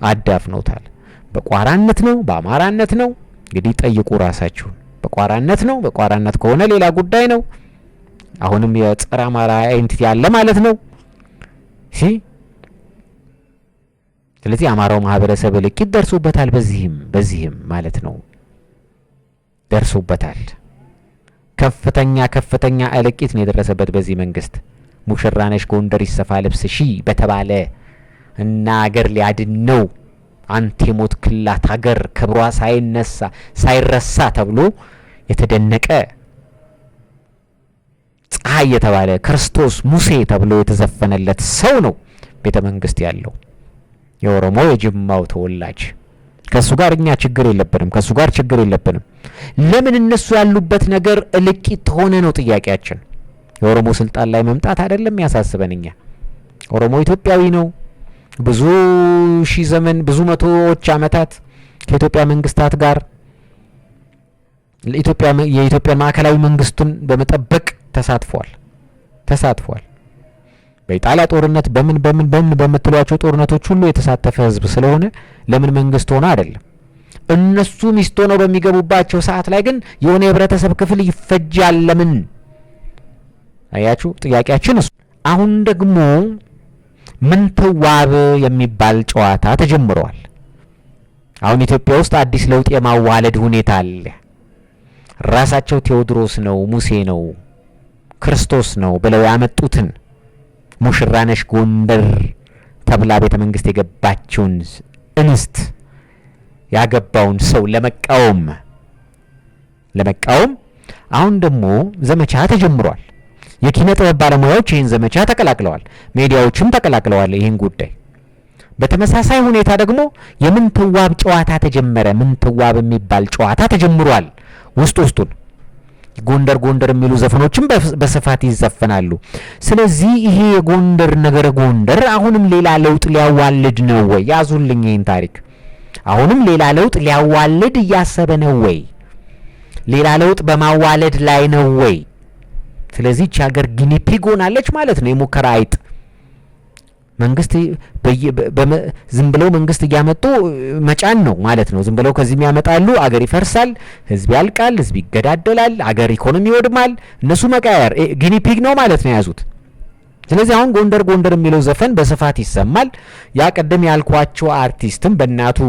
አዳፍኖታል። በቋራነት ነው በአማራነት ነው እንግዲህ ጠይቁ ራሳችሁን። በቋራነት ነው። በቋራነት ከሆነ ሌላ ጉዳይ ነው። አሁንም የጸረ አማራ ኤንቲቲ ያለ ማለት ነው። ስለዚህ አማራው ማህበረሰብ ልቂት ደርሶበታል። በዚህም ማለት ነው ደርሶበታል። ከፍተኛ እልቂት ነው የደረሰበት በዚህ መንግስት። ሙሽራነሽ ጎንደር ይሰፋ ልብስ በተባለ እና ሀገር ሊያድን ነው አንተ ሞት ክላት ሀገር ክብሯ ሳይረሳ ተብሎ የተደነቀ ፀሐይ የተባለ ክርስቶስ ሙሴ ተብሎ የተዘፈነለት ሰው ነው ቤተ መንግስት ያለው የኦሮሞ የጅማው ተወላጅ። ከሱ ጋር እኛ ችግር የለብንም። ለምን እነሱ ያሉበት ነገር እልቂት ሆነ ነው ጥያቄያችን። የኦሮሞ ስልጣን ላይ መምጣት አይደለም ያሳስበን። እኛ ኦሮሞ ኢትዮጵያዊ ነው። ብዙ ሺህ ዘመን ብዙ መቶዎች ዓመታት ከኢትዮጵያ መንግስታት ጋር የኢትዮጵያን ማዕከላዊ መንግስቱን በመጠበቅ ተሳትፏል። በኢጣሊያ ጦርነት በምን በምትሏቸው ጦርነቶች ሁሉ የተሳተፈ ህዝብ ስለሆነ ለምን መንግስት ሆነ አይደለም። እነሱ ሚስት ሆነው በሚገቡባቸው ሰዓት ላይ ግን የሆነ የህብረተሰብ ክፍል ይፈጃል። ለምን? አያችሁ ጥያቄያችን እሱ። አሁን ደግሞ ምንትዋብ የሚባል ጨዋታ ተጀምሯል። አሁን ኢትዮጵያ ውስጥ አዲስ ለውጥ የማዋለድ ሁኔታ አለ። ራሳቸው ቴዎድሮስ ነው፣ ሙሴ ነው፣ ክርስቶስ ነው ብለው ያመጡትን ሙሽራነሽ ጎንደር ተብላ ቤተ መንግስት የገባችውን እንስት ያገባውን ሰው ለመቃወም አሁን ደግሞ ዘመቻ ተጀምሯል። የኪነ ጥበብ ባለሙያዎች ይህን ዘመቻ ተቀላቅለዋል። ሚዲያዎችም ተቀላቅለዋል ይህን ጉዳይ። በተመሳሳይ ሁኔታ ደግሞ የምንትዋብ ጨዋታ ተጀመረ። ምንትዋብ የሚባል ጨዋታ ተጀምሯል። ውስጡን ጎንደር የሚሉ ዘፈኖችም በስፋት ይዘፈናሉ። ስለዚህ ይሄ የጎንደር ነገረ ጎንደር አሁንም ሌላ ለውጥ ሊያዋልድ ነው ወይ? ያዙልኝ ይህን ታሪክ። አሁንም ሌላ ለውጥ ሊያዋልድ እያሰበ ነው ወይ? ሌላ ለውጥ በማዋለድ ላይ ነው ወይ? ስለዚህ እቺ ሀገር ጊኒፒግ ሆናለች ማለት ነው። የሙከራ አይጥ መንግስት ዝም ብለው መንግስት እያመጡ መጫን ነው ማለት ነው። ዝም ብለው ከዚህም ያመጣሉ። አገር ይፈርሳል፣ ህዝብ ያልቃል፣ ህዝብ ይገዳደላል፣ አገር ኢኮኖሚ ይወድማል። እነሱ መቃየር ጊኒፒግ ነው ማለት ነው የያዙት። ስለዚህ አሁን ጎንደር የሚለው ዘፈን በስፋት ይሰማል። ያ ቀደም ያልኳቸው አርቲስትም በእናቱ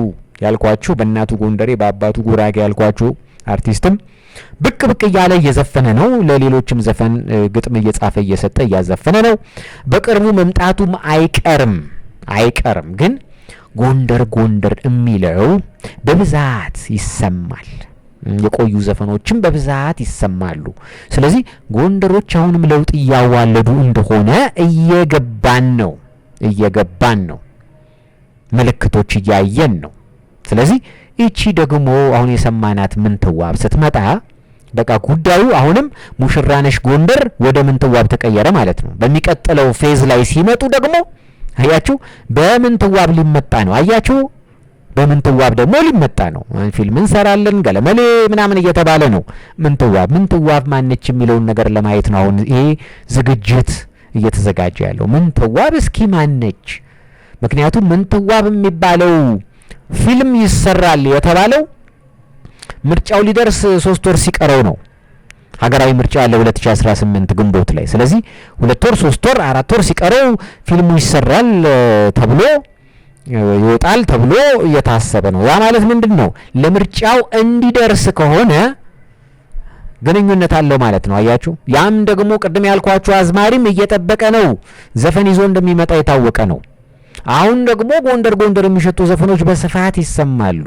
ጎንደሬ በአባቱ ጉራጌ ያልኳቸው አርቲስትም ብቅ እያለ እየዘፈነ ነው። ለሌሎችም ዘፈን ግጥም እየጻፈ እየሰጠ እያዘፈነ ነው። በቅርቡ መምጣቱም አይቀርም። ግን ጎንደር የሚለው በብዛት ይሰማል። የቆዩ ዘፈኖችም በብዛት ይሰማሉ። ስለዚህ ጎንደሮች አሁንም ለውጥ እያዋለዱ እንደሆነ እየገባን ነው። ምልክቶች እያየን ነው። ስለዚህ እቺ ደግሞ አሁን የሰማናት ምንትዋብ ስትመጣ በቃ ጉዳዩ አሁንም ሙሽራነሽ ጎንደር ወደ ምንትዋብ ተቀየረ ማለት ነው። በሚቀጥለው ፌዝ ላይ ሲመጡ ደግሞ አያችሁ በምንትዋብ ሊመጣ ነው። አያችሁ በምንትዋብ ደግሞ ሊመጣ ነው። ፊልም እንሰራለን ገለመሌ ምናምን እየተባለ ነው። ምንትዋብ ማነች የሚለውን ነገር ለማየት ነው አሁን ይሄ ዝግጅት እየተዘጋጀ ያለው። ምንትዋብ እስኪ ማነች? ምክንያቱም ምንትዋብ የሚባለው ፊልም ይሰራል የተባለው ምርጫው ሊደርስ 3 ወር ሲቀረው ነው ሀገራዊ ምርጫ ያለ 2018 ግንቦት ላይ። ስለዚህ 2 ወር 3 ወር 4 ወር ሲቀረው ፊልሙ ይሰራል ተብሎ ይወጣል ተብሎ እየታሰበ ነው። ያ ማለት ምንድነው? ለምርጫው እንዲደርስ ከሆነ ግንኙነት አለው ማለት ነው። አያችሁ። ያም ደግሞ ቅድም ያልኳችሁ አዝማሪም እየጠበቀ ነው። ዘፈን ይዞ እንደሚመጣ የታወቀ ነው። አሁን ደግሞ ጎንደር የሚሸቱ ዘፈኖች በስፋት ይሰማሉ።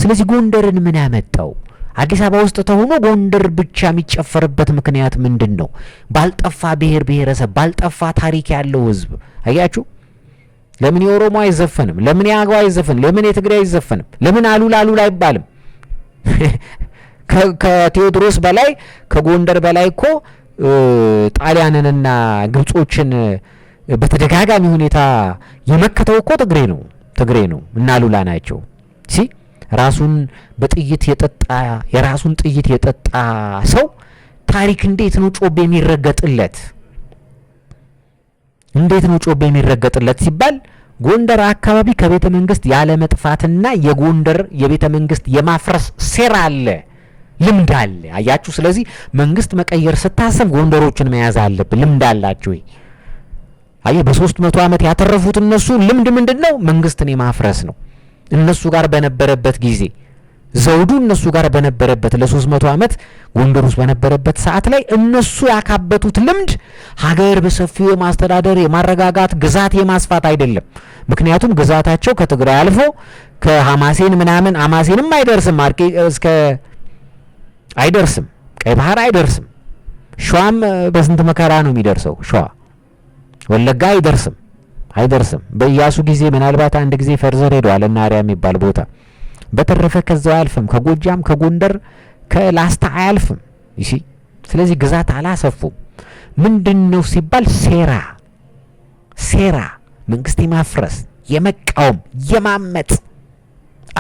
ስለዚህ ጎንደርን ምን ያመጣው? አዲስ አበባ ውስጥ ተሆኖ ጎንደር ብቻ የሚጨፈርበት ምክንያት ምንድነው? ባልጠፋ ብሔር ብሔረሰብ ባልጠፋ ታሪክ ያለው ህዝብ። አያችሁ። ለምን የኦሮሞ አይዘፈንም? ለምን የአገው አይዘፈንም? ለምን የትግራይ አይዘፈንም? ለምን አሉላ አይባልም? ከቴዎድሮስ በላይ ከጎንደር በላይ እኮ ጣሊያንንና ግብጾችን በተደጋጋሚ ሁኔታ የመከተው እኮ ትግሬ ነው እና አሉላ ናቸው። ራሱን በጥይት የጠጣ የራሱን ጥይት የጠጣ ሰው ታሪክ እንዴት ነው ጮቤ የሚረገጥለት? እንዴት ነው ጮቤ የሚረገጥለት ሲባል ጎንደር አካባቢ ከቤተ መንግስት ያለ መጥፋትና የጎንደር የቤተ መንግስት የማፍረስ ሴራ አለ፣ ልምድ አለ። አያችሁ። ስለዚህ መንግስት መቀየር ስታሰብ ጎንደሮችን መያዝ አለብን። ልምድ አላችሁ። አየ በ300 ዓመት ያተረፉት እነሱ ልምድ ምንድነው? መንግስትን የማፍረስ ነው። እነሱ ጋር በነበረበት ጊዜ ዘውዱ እነሱ ጋር በነበረበት ለ300 ዓመት ጎንደር ውስጥ በነበረበት ሰዓት ላይ እነሱ ያካበቱት ልምድ ሀገር በሰፊው የማስተዳደር የማረጋጋት ግዛት የማስፋት አይደለም። ምክንያቱም ግዛታቸው ከትግራይ አልፎ ከሐማሴን ምናምን አማሴንም አይደርስም፣ እስከ አይደርስም፣ ቀይ ባህር አይደርስም። ሸዋም በስንት መከራ ነው የሚደርሰው። ሸዋ ወለጋ አይደርስም። በኢያሱ ጊዜ ምናልባት አንድ ጊዜ ፈርዘር ሄዷል እና አርያ የሚባል ቦታ። በተረፈ ከዛው አያልፍም። ከጎጃም ከጎንደር ከላስታ አያልፍም። እሺ። ስለዚህ ግዛት አላሰፉም። ምንድነው ሲባል ሴራ መንግስት የማፍረስ የመቃወም የማመጽ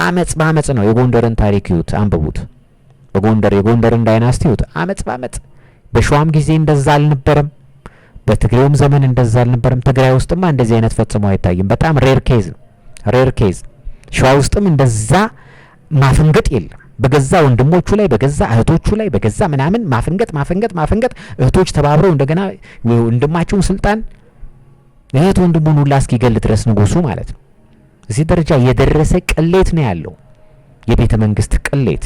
አመጽ በአመጽ ነው። የጎንደርን ታሪክ ይዩት፣ አንብቡት። የጎንደርን ዳይናስቲ ይዩት። አመጽ በአመጽ። በሸዋም ጊዜ እንደዛ አልነበረም። በትግሬውም ዘመን እንደዛ አልነበረም። ትግራይ ውስጥማ እንደዚህ አይነት ፈጽሞ አይታይም። በጣም ሬር ኬዝ። ሸዋ ውስጥም እንደዛ ማፈንገጥ የለም። በገዛ ወንድሞቹ ላይ በገዛ እህቶቹ ላይ በገዛ ምናምን ማፈንገጥ እህቶች ተባብረው እንደገና ወንድማቸውን ስልጣን እህት ወንድሙን ሁላ እስኪገል ድረስ ንጉሱ ማለት ነው። እዚህ ደረጃ የደረሰ ቅሌት ነው ያለው፣ የቤተ መንግስት ቅሌት።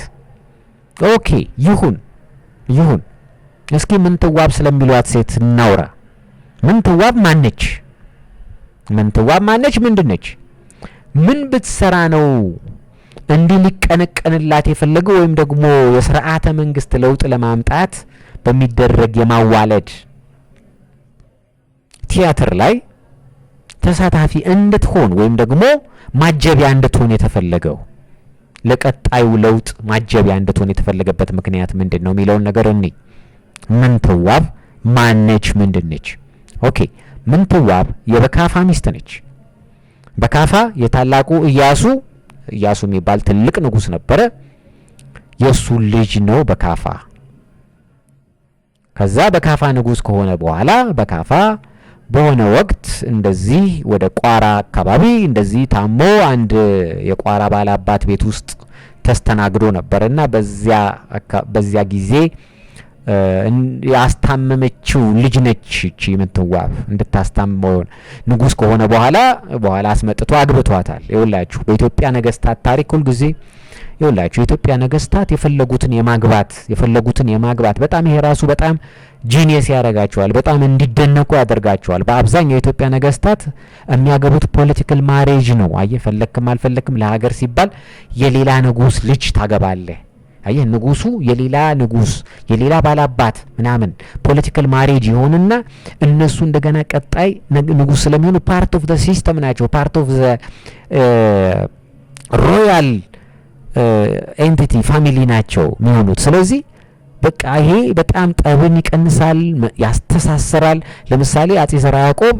ኦኬ ይሁን። እስኪ ምንትዋብ ስለሚሏት ሴት እናውራ። ምንትዋብ ማነች? ምንድነች? ምን ብትሰራ ነው እንዲህ ሊቀነቀንላት የፈለገው? ወይም ደግሞ የሥርዓተ መንግስት ለውጥ ለማምጣት በሚደረግ የማዋለድ ቲያትር ላይ ተሳታፊ እንድትሆን ወይም ደግሞ ማጀቢያ እንድትሆን የተፈለገው? ለቀጣዩ ለውጥ ማጀቢያ እንድትሆን የተፈለገበት ምክንያት ምንድነው የሚለውን ነገር ምንትዋብ ማነች? ምንድነች? ኦኬ ምንትዋብ የበካፋ ሚስት ነች። በካፋ የታላቁ ኢያሱ የሚባል ትልቅ ንጉስ ነበረ። የሱ ልጅ ነው በካፋ። ከዛ በካፋ ንጉስ ከሆነ በኋላ በካፋ በሆነ ወቅት እንደዚህ ወደ ቋራ አካባቢ እንደዚህ ታሞ አንድ የቋራ ባላባት ቤት ውስጥ ተስተናግዶ ነበርና በዚያ ጊዜ ያስታመመችው ልጅ ነች። እቺ ምንትዋብ እንድታስታመው ንጉስ ከሆነ በኋላ አስመጥቶ አግብቷታል። ይኸውላችሁ በኢትዮጵያ ነገስታት ታሪክ ሁሉ ጊዜ ይኸውላችሁ የኢትዮጵያ ነገስታት የፈለጉትን የማግባት በጣም ይሄ ራሱ በጣም ጂኒየስ ያደርጋቸዋል። በጣም እንዲደነቁ ያደርጋቸዋል። በአብዛኛው የኢትዮጵያ ነገስታት የሚያገቡት ፖለቲካል ማሬጅ ነው። አየህ ፈለክም አልፈለክም ለሀገር ሲባል የሌላ ንጉስ ልጅ ታገባለህ። አየህ ንጉሱ የሌላ ባላባት ምናምን ፖለቲካል ማሬጅ ይሆንና እነሱ እንደገና ቀጣይ ንጉስ ስለሚሆኑ ፓርት ኦፍ ዘ ሲስተም ናቸው። ፓርት ኦፍ ዘ ሮያል ኤንቲቲ ፋሚሊ ናቸው የሚሆኑት። ስለዚህ በቃ ይሄ በጣም ጠብን ይቀንሳል፣ ያስተሳሰራል። ለምሳሌ አጼ ዘርዓ ያዕቆብ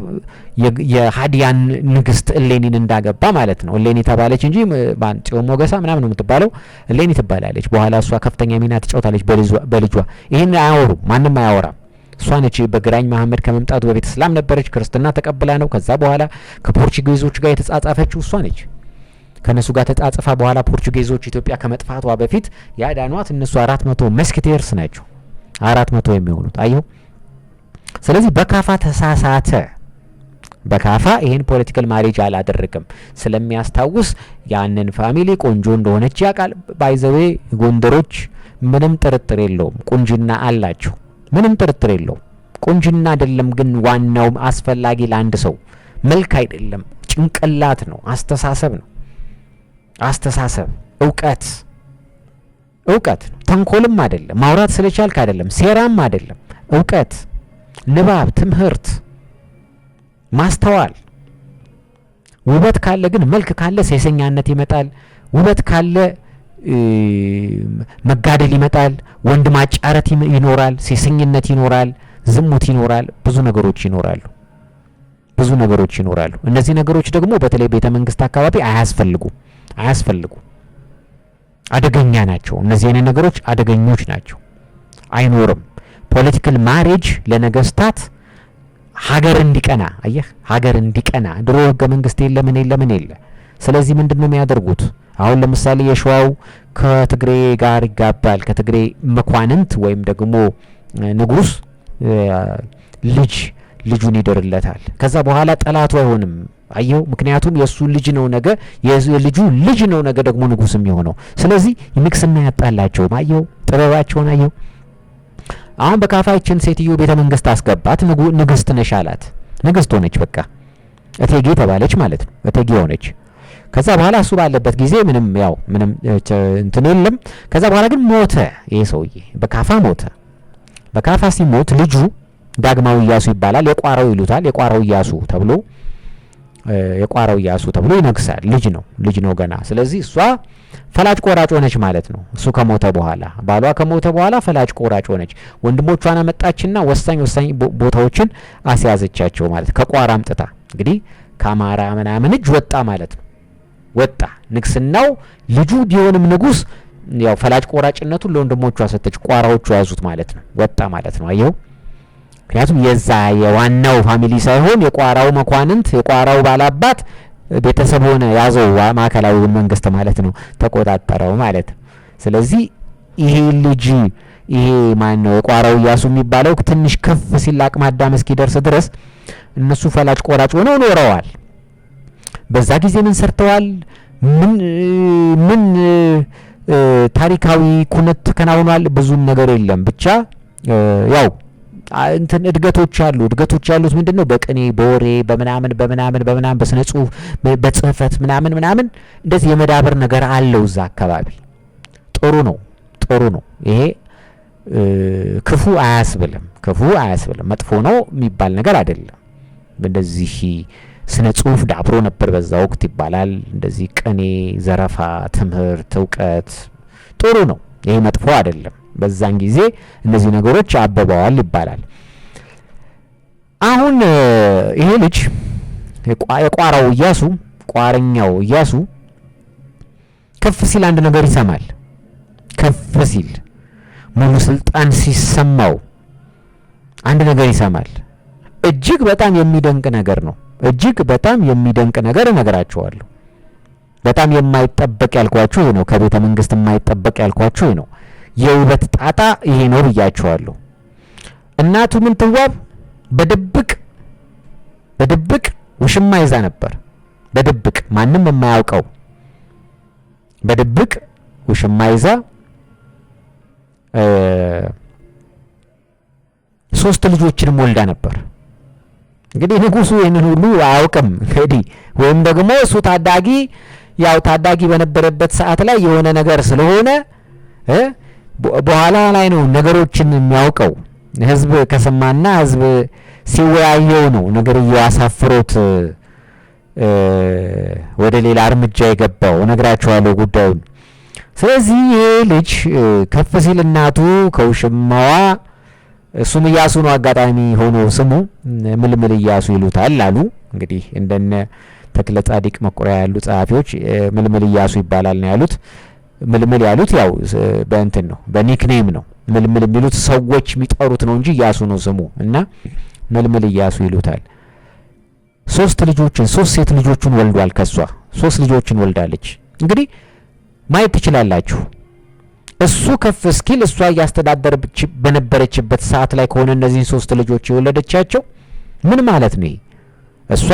የሃዲያን ንግስት እሌኒን እንዳገባ ማለት ነው። እሌኒ ተባለች እንጂ ጽዮን ሞገሳ ምናምን ነው የምትባለው፣ እሌኒ ትባላለች። በኋላ እሷ ከፍተኛ ሚና ትጫወታለች በልጇ። ይሄን አያወሩም፣ ማንም አያወራም። እሷ ነች በግራኝ መሐመድ ከመምጣቱ በፊት እስላም ነበረች፣ ክርስትና ተቀብላ ነው። ከዛ በኋላ ከፖርቹጊዞች ጋር የተጻጻፈችው እሷ ነች። ከነሱ ጋር ተጣጽፋ በኋላ ፖርቹጌዞች ኢትዮጵያ ከመጥፋቷ በፊት ያዳኗት እነሱ 400 መስክቴርስ ናቸው 400 የሚሆኑት አየው። ስለዚህ በካፋ ተሳሳተ። በካፋ ይሄን ፖለቲካል ማሬጅ አላደረገም ስለሚያስታውስ ያንን ፋሚሊ ቆንጆ እንደሆነች ያውቃል። ባይዘዌ ጎንደሮች ምንም ጥርጥር የለውም ቁንጅና አላቸው፣ ምንም ጥርጥር የለውም። ቁንጅና አይደለም ግን ዋናው አስፈላጊ ለአንድ ሰው መልክ አይደለም፣ ጭንቅላት ነው፣ አስተሳሰብ ነው። አስተሳሰብ እውቀት ነው። ተንኮልም አይደለም፣ ማውራት ስለቻልክ አይደለም፣ ሴራም አይደለም። እውቀት፣ ንባብ፣ ትምህርት፣ ማስተዋል። ውበት ካለ ግን መልክ ካለ ሴሰኛነት ይመጣል። ውበት ካለ መጋደል ይመጣል። ወንድ ማጫረት ይኖራል። ሴሰኝነት ይኖራል። ዝሙት ይኖራል። ብዙ ነገሮች ይኖራሉ። እነዚህ ነገሮች ደግሞ በተለይ ቤተ መንግስት አካባቢ አያስፈልጉ አደገኛ ናቸው። እነዚህ አይነት ነገሮች አደገኞች ናቸው። አይኖርም። ፖለቲካል ማሬጅ ለነገስታት ሀገር እንዲቀና አየህ፣ ሀገር እንዲቀና ድሮ ህገ መንግስት የለ። ስለዚህ ምንድነው የሚያደርጉት? አሁን ለምሳሌ የሸዋው ከትግሬ ጋር ይጋባል። ከትግሬ መኳንንት ወይም ደግሞ ንጉስ ልጁን ይደርለታል። ከዛ በኋላ ጠላቱ አይሆንም። አየው፣ ምክንያቱም የሱ ልጅ ነው ነገ የልጁ ልጅ ነው ነገ ደግሞ ንጉስ የሚሆነው። ስለዚህ ንግስና ያጣላቸው አየው፣ ጥበባቸውን አየው። አሁን በካፋይችን ሴትዮ ቤተ መንግስት አስገባት። ንግስት ነሽ አላት። ንግስት ሆነች። በቃ እቴጌ ተባለች ማለት ነው። እቴጌ ሆነች። ከዛ በኋላ እሱ ባለበት ጊዜ ምንም እንትን የለም። ከዛ በኋላ ግን ሞተ። ይሄ ሰውዬ በካፋ ሞተ። በካፋ ሲሞት ልጁ ዳግማዊ ኢያሱ ይባላል። የቋራው ይሉታል። የቋራው ኢያሱ ተብሎ ይነግሳል። ልጅ ነው ገና። ስለዚህ እሷ ፈላጭ ቆራጭ ሆነች ማለት ነው። እሱ ከሞተ በኋላ ባሏ ከሞተ በኋላ ፈላጭ ቆራጭ ሆነች። ወንድሞቿን አመጣችና ወሳኝ ቦታዎችን አስያዘቻቸው ማለት ከቋራ አምጥታ እንግዲህ ከአማራ ምናምን እጅ ወጣ ማለት ነው። ወጣ ንግስናው። ልጁ ቢሆንም ንጉስ ያው ፈላጭ ቆራጭነቱን ለወንድሞቿ ሰጠች። ቋራዎቹ ያዙት ማለት ነው። ወጣ ማለት ነው። አየው፣ ምክንያቱም የዛ የዋናው ፋሚሊ ሳይሆን የቋራው መኳንንት የቋራው ባላባት ቤተሰብ ሆነ ያዘው ማዕከላዊውን መንግስት ማለት ነው። ተቆጣጠረው ማለት። ስለዚህ ይሄ ልጅ ማን ነው የቋራው ኢያሱ የሚባለው ትንሽ ከፍ ሲል አቅመ አዳም እስኪደርስ ድረስ እነሱ ፈላጭ ቆራጭ ሆነው ኖረዋል። በዛ ጊዜ ምን ሰርተዋል? ምን ታሪካዊ ኩነት ተከናውኗል? ብዙም ነገር የለም። ብቻ ያው እንትን እድገቶች ያሉት ምንድነው? በቅኔ በወሬ በምናምን በስነ ጽሁፍ በጽህፈት ምናምን እንደዚህ የመዳበር ነገር አለው እዛ አካባቢ። ጥሩ ነው። ይሄ ክፉ አያስብልም። መጥፎ ነው የሚባል ነገር አይደለም። እንደዚህ ስነ ጽሁፍ ዳብሮ ነበር በዛ ወቅት ይባላል። እንደዚህ ቅኔ፣ ዘረፋ፣ ትምህርት፣ እውቀት ጥሩ ነው። ይሄ መጥፎ አይደለም። በዛን ጊዜ እነዚህ ነገሮች አበባዋል ይባላል። አሁን ይሄ ልጅ የቋራው ቋረኛው ኢያሱ ከፍ ሲል አንድ ነገር ይሰማል። ከፍ ሲል ሙሉ ስልጣን ሲሰማው አንድ ነገር ይሰማል። እጅግ በጣም የሚደንቅ ነገር ነው። እነግራችኋለሁ። በጣም የማይጠበቅ ያልኳችሁ ይሄ ነው። ከቤተ መንግስት የማይጠበቅ ያልኳችሁ ይሄ ነው። የውበት ጣጣ ይሄ ነው ብያችኋለሁ። እናቱ ምንትዋብ በድብቅ ውሽማ ይዛ ነበር። በድብቅ ማንም የማያውቀው በድብቅ ውሽማ ይዛ 3 ልጆችንም ወልዳ ነበር። እንግዲህ ንጉሱ ይሄንን ሁሉ አያውቅም። እንግዲህ ወይም ደግሞ እሱ ታዳጊ በነበረበት ሰዓት ላይ የሆነ ነገር ስለሆነ በኋላ ላይ ነው ነገሮችን የሚያውቀው። ህዝብ ከሰማና ህዝብ ሲወያየው ነው ነገር ያሳፍሮት ወደ ሌላ እርምጃ የገባው። እነግራችኋለሁ ጉዳዩን። ስለዚህ ይሄ ልጅ ከፍ ሲል እናቱ ከውሽማዋ እሱም ኢያሱ ነው። አጋጣሚ ሆኖ ስሙ ምልምል ኢያሱ ይሉታል አሉ። እንግዲህ እንደነ ተክለ ጻዲቅ መኩሪያ ያሉ ጸሐፊዎች ምልምል ኢያሱ ይባላል ነው ያሉት። ምልምል ያሉት ያው በእንትን ነው፣ በኒክኔም ነው። ምልምል የሚሉት ሰዎች የሚጠሩት ነው እንጂ ኢያሱ ነው ስሙ እና ምልምል ኢያሱ ይሉታል። ሶስት ሴት ልጆችን ወልዷል። ከሷ 3 ልጆችን ወልዳለች። እንግዲህ ማየት ትችላላችሁ። እሱ ከፍ እስኪል እሷ እያስተዳደረች በነበረችበት ሰዓት ላይ ከሆነ እነዚህን 3 ልጆች የወለደቻቸው ምን ማለት ነው? እሷ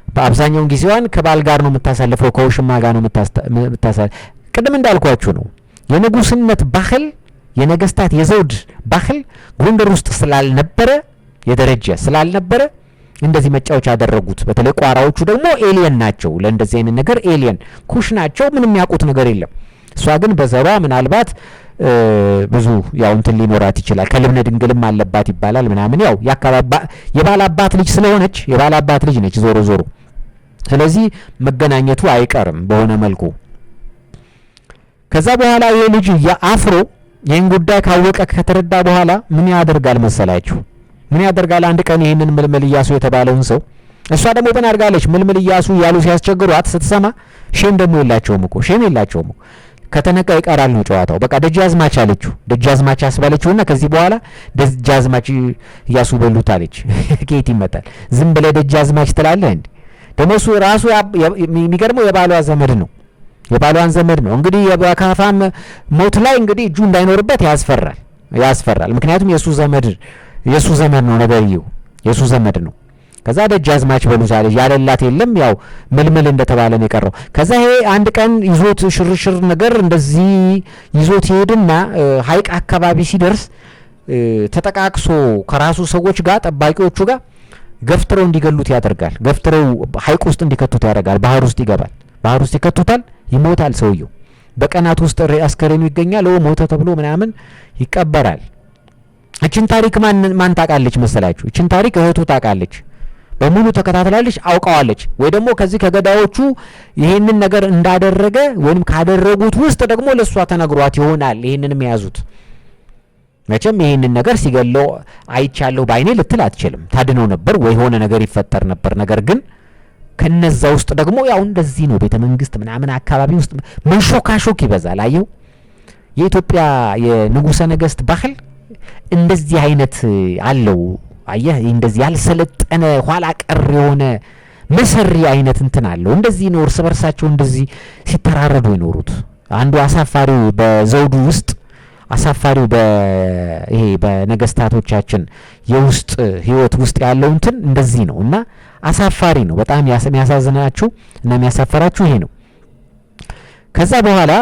በአብዛኛውን ጊዜዋን ከባል ጋር ነው የምታሳልፈው፣ ከውሽማ ጋር ነው የምታሳልፈው። ቅድም እንዳልኳችሁ ነው የንጉስነት ባህል የነገስታት የዘውድ ባህል ጎንደር ውስጥ ስላልነበረ የደረጀ ስላልነበረ እንደዚህ መጫወቻ ያደረጉት። በተለይ ቋራዎቹ ደግሞ ኤሊየን ናቸው፣ ለእንደዚህ አይነት ነገር ኤሊየን ኩሽ ናቸው። ምንም የሚያውቁት ነገር የለም። እሷ ግን በዘሯ ምናልባት ብዙ ያው እንትን ሊኖራት ይችላል። ከልብነ ድንግልም አለባት ይባላል ምናምን። ያው የባላባት ልጅ ስለሆነች የባላባት ልጅ ነች ዞሮ ዞሮ። ስለዚህ መገናኘቱ አይቀርም በሆነ መልኩ። ከዛ በኋላ ይሄ ልጅ የአፍሮ ይህን ጉዳይ ካወቀ ከተረዳ በኋላ ምን ያደርጋል መሰላችሁ? ምን ያደርጋል? አንድ ቀን ይህንን ምልምል ኢያሱ የተባለውን ሰው እሷ ደግሞ ምን አድርጋለች? ምልምል ኢያሱ ያሉ ሲያስቸግሯት ስትሰማ ሼም ደግሞ የላቸውም እኮ ሼም የላቸውም። ከተነቃ ይቀራል ነው ጨዋታው። በቃ ደጃዝማች አለችው። ደጃዝማች አስባለችውና ከዚህ በኋላ ደጃዝማች ኢያሱ በሉት አለች። ከየት ይመጣል? ዝም ብለህ ደጃዝማች ትላለህ እንዴ? ደግሞ እሱ ራሱ የሚገርመው የባሏ ዘመድ ነው። የባሏን ዘመድ ነው። እንግዲህ የበካፋም ሞት ላይ እንግዲህ እጁ እንዳይኖርበት ያስፈራል። ምክንያቱም የሱ ዘመድ ነው ነገርየው፣ የሱ ዘመድ ነው። ከዛ ደጃዝማች በሉት አለች። ያለላት የለም ያው ምልምል እንደተባለ ነው የቀረው። ከዛ ይሄ አንድ ቀን ይዞት ሽርሽር ነገር እንደዚህ ይዞት ይሄድና ሀይቅ አካባቢ ሲደርስ ተጠቃቅሶ ከራሱ ሰዎች ጋር ጠባቂዎቹ ጋር ገፍትረው እንዲገሉት ያደርጋል። ገፍትረው ሀይቅ ውስጥ እንዲከቱት ያደርጋል። ባህር ውስጥ ይገባል። ባህር ውስጥ ይከቱታል። ይሞታል ሰውየው። በቀናት ውስጥ አስከሬኑ ይገኛል። ሞተ ተብሎ ምናምን ይቀበራል። እችን ታሪክ ማን ታውቃለች መሰላችሁ? እችን ታሪክ እህቱ ታውቃለች። በሙሉ ተከታትላለች፣ አውቀዋለች። ወይ ደግሞ ከዚህ ከገዳዮቹ ይሄንን ነገር እንዳደረገ ወይም ካደረጉት ውስጥ ደግሞ ለሷ ተነግሯት ይሆናል ይሄንንም የያዙት። መቼም ይሄንን ነገር ሲገለው አይቻለሁ ባይኔ ልትል አትችልም። ታድነው ነበር ወይ ሆነ ነገር ይፈጠር ነበር። ነገር ግን ከነዛ ውስጥ ደግሞ ያው እንደዚህ ነው። ቤተ መንግስት ምናምን አካባቢ ውስጥ መሾካሾክ ይበዛል። አየው የኢትዮጵያ የንጉሰ ነገስት ባህል እንደዚህ አይነት አለው። አየህ እንደዚህ ያልሰለጠነ ኋላ ቀር የሆነ መሰሪ አይነት እንትን አለው። እንደዚህ ነው እርስ በርሳቸው እንደዚህ ሲተራረዱ የኖሩት። አንዱ አሳፋሪው በዘውዱ ውስጥ አሳፋሪው ይሄ በነገስታቶቻችን የውስጥ ህይወት ውስጥ ያለው እንትን እንደዚህ ነው እና አሳፋሪ ነው። በጣም የሚያሳዝናችሁ እና የሚያሳፈራችሁ ይሄ ነው። ከዛ በኋላ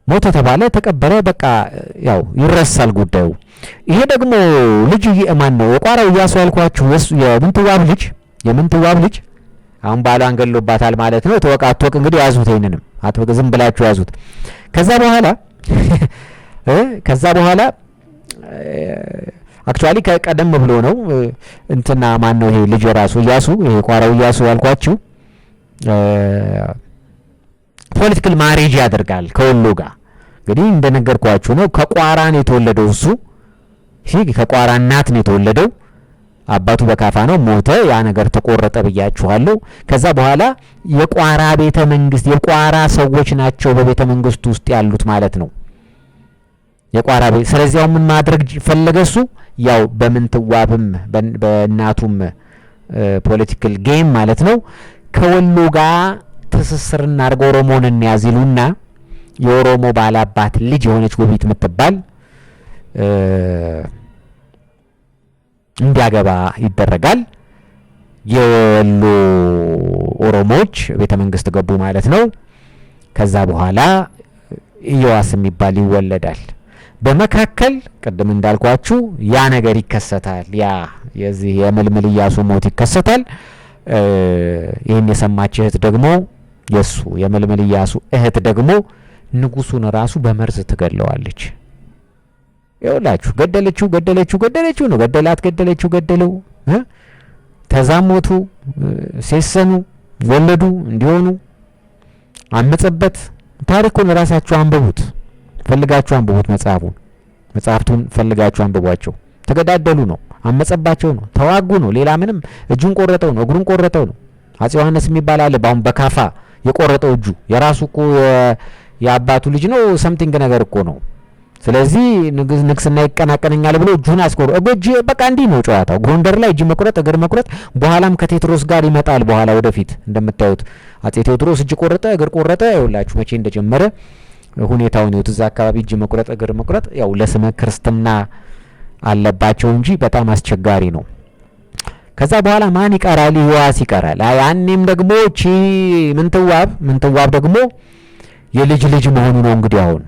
ሞተ ተባለ፣ ተቀበረ፣ በቃ ያው ይረሳል ጉዳዩ። ይሄ ደግሞ ልጅ ማን ነው የቋራው ኢያሱ ያልኳችሁ የምንትዋብ ልጅ አሁን ባሏን ገሎባታል ማለት ነው። ተወቃቶቅ እንግዲህ ያዙት፣ ይሄንንም አጥብቅ ዝም ብላችሁ ያዙት። ከዛ በኋላ አክቹአሊ ከቀደም ብሎ ነው እንትና ማን ነው ይሄ ልጅ ራሱ ኢያሱ፣ ይሄ ቋራው ኢያሱ ያልኳችሁ ፖለቲካል ማሬጅ ያደርጋል ከወሎ ጋር። እንግዲህ እንደነገርኳችሁ ነው ከቋራ ነው የተወለደው እሱ። ከቋራ እናት ነው የተወለደው። አባቱ በካፋ ነው፣ ሞተ። ያ ነገር ተቆረጠ ብያችኋለሁ። ከዛ በኋላ የቋራ ቤተ መንግስት የቋራ ሰዎች ናቸው በቤተ መንግስቱ ውስጥ ያሉት ማለት ነው የቋራ ቤት። ስለዚህ ያው ምን ማድረግ ፈለገ እሱ? ያው በምንትዋብም በእናቱም ፖለቲካል ጌም ማለት ነው ከወሎ ጋር ትስስርና አድርገው ኦሮሞን እንያዝሉና የኦሮሞ ባላባት ልጅ የሆነች ውቢት የምትባል እንዲያገባ ይደረጋል። የወሎ ኦሮሞዎች ቤተ መንግስት ገቡ ማለት ነው። ከዛ በኋላ ኢዮአስ የሚባል ይወለዳል። በመካከል ቅድም እንዳልኳችሁ ያ ነገር ይከሰታል። ያ የዚህ የምልምል ኢያሱ ሞት ይከሰታል። ይህን የሰማች እህት ደግሞ የሱ የምልምል ኢያሱ እህት ደግሞ ንጉሱን ራሱ በመርዝ ትገለዋለች። ይኸውላችሁ ገደለችው ነው። ገደለው ተዛሞቱ፣ ሴሰኑ፣ ወለዱ፣ እንዲሆኑ አመጸበት። ታሪኩን ራሳችሁ አንብቡት፣ ፈልጋችሁ አንብቡት። መጽሐፍቱን ፈልጋችሁ አንብቧቸው። ተገዳደሉ ነው፣ አመጸባቸው ነው፣ ተዋጉ ነው። ሌላ ምንም እጁን ቆረጠው ነው፣ እግሩን ቆረጠው ነው። አፄ ዮሐንስ የሚባል አለ ባሁን በካፋ የቆረጠው እጁ የራሱ እኮ የአባቱ ልጅ ነው። ሰምቲንግ ነገር እኮ ነው። ስለዚህ ንግስና ይቀናቀነኛል ብሎ እጁን አስቆሮ እጅ በቃ እንዲህ ነው ጨዋታው። ጎንደር ላይ እጅ መቁረጥ እግር መቁረጥ በኋላም ከቴዎድሮስ ጋር ይመጣል። በኋላ ወደፊት እንደምታዩት አጼ ቴዎድሮስ እጅ ቆረጠ እግር ቆረጠ። ይኸውላችሁ መቼ እንደጀመረ ሁኔታውን ይወት እዛ አካባቢ እጅ መቁረጥ እግር መቁረጥ ያው ለስመ ክርስትና አለባቸው እንጂ በጣም አስቸጋሪ ነው። ከዛ በኋላ ማን ይቀራል? ኢዮአስ ይቀራል። ያኔም ደግሞ እቺ ምንትዋብ ደግሞ የልጅ ልጅ መሆኑ ነው እንግዲህ አሁን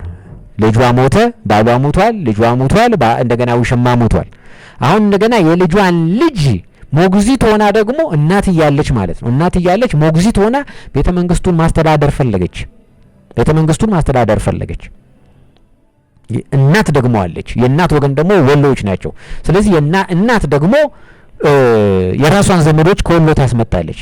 ልጇ ሞተ፣ ባሏ ሞቷል፣ ልጇ ሞቷል፣ እንደገና ውሽማ ሞቷል። አሁን እንደገና የልጇን ልጅ ሞግዚት ሆና ደግሞ እናት እያለች ማለት ነው። እናት እያለች ሞግዚት ሆና ቤተ መንግስቱን ማስተዳደር ፈለገች። እናት ደግሞ አለች። የእናት ወገን ደግሞ ወሎዎች ናቸው። ስለዚህ እናት ደግሞ የራሷን ዘመዶች ከወሎ ታስመጣለች።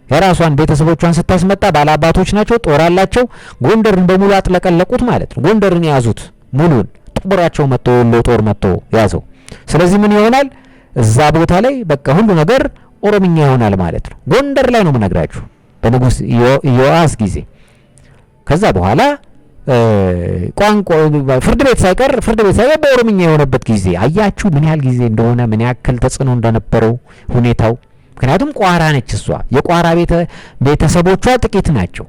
የራሷን ቤተሰቦቿን ስታስመጣ ባላባቶች ናቸው፣ ጦር አላቸው። ጎንደርን በሙሉ አጥለቀለቁት ማለት ነው። ጎንደርን ያዙት ሙሉን። ጦራቸው መጥቶ ወሎ ጦር መጥቶ ያዘው። ስለዚህ ምን ይሆናል? እዛ ቦታ ላይ በቃ ሁሉ ነገር ኦሮምኛ ይሆናል ማለት ነው። ጎንደር ላይ ነው የምነግራችሁ በንጉስ ኢዮአስ ጊዜ። ከዛ በኋላ ቋንቋ ፍርድ ቤት ሳይቀር በኦሮምኛ የሆነበት ጊዜ አያችሁ ምን ያህል ጊዜ እንደሆነ፣ ምን ያክል ተጽዕኖ እንደነበረው ሁኔታው። ምክንያቱም ቋራ ነች እሷ። የቋራ ቤተሰቦቿ ጥቂት ናቸው።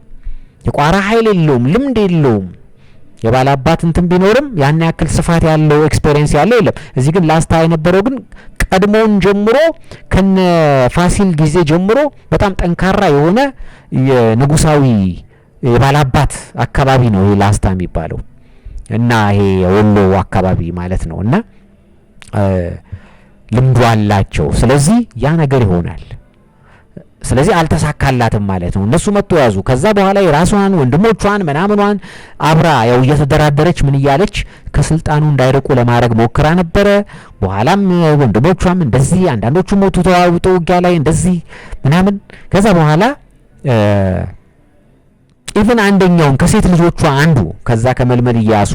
የቋራ ኃይል የለውም፣ ልምድ የለውም። የባላባት እንትን ቢኖርም ያን ያክል ስፋት ያለው ኤክስፔሪየንስ ያለው የለም። እዚህ ግን ላስታ የነበረው ግን ቀድሞውን ጀምሮ ከነ ፋሲል ጊዜ ጀምሮ በጣም ጠንካራ የሆነ የንጉሳዊ የባላባት አካባቢ ነው ይሄ ላስታ የሚባለው እና ይሄ የወሎ አካባቢ ማለት ነው። እና ልምዱ አላቸው። ስለዚህ ያ ነገር ይሆናል። ስለዚህ አልተሳካላትም ማለት ነው። እነሱ መጥቶ ያዙ። ከዛ በኋላ የራሷን ወንድሞቿን ምናምኗን አብራ ያው እየተደራደረች ምን እያለች ከስልጣኑ እንዳይርቁ ለማድረግ ሞክራ ነበረ። በኋላም ወንድሞቿም እንደዚህ አንዳንዶቹ ሞቱ ተዋውጠው ውጊያ ላይ እንደዚህ ምናምን። ከዛ በኋላ ኢቭን አንደኛውን ከሴት ልጆቿ አንዱ ከዛ ከመልመል ኢያሱ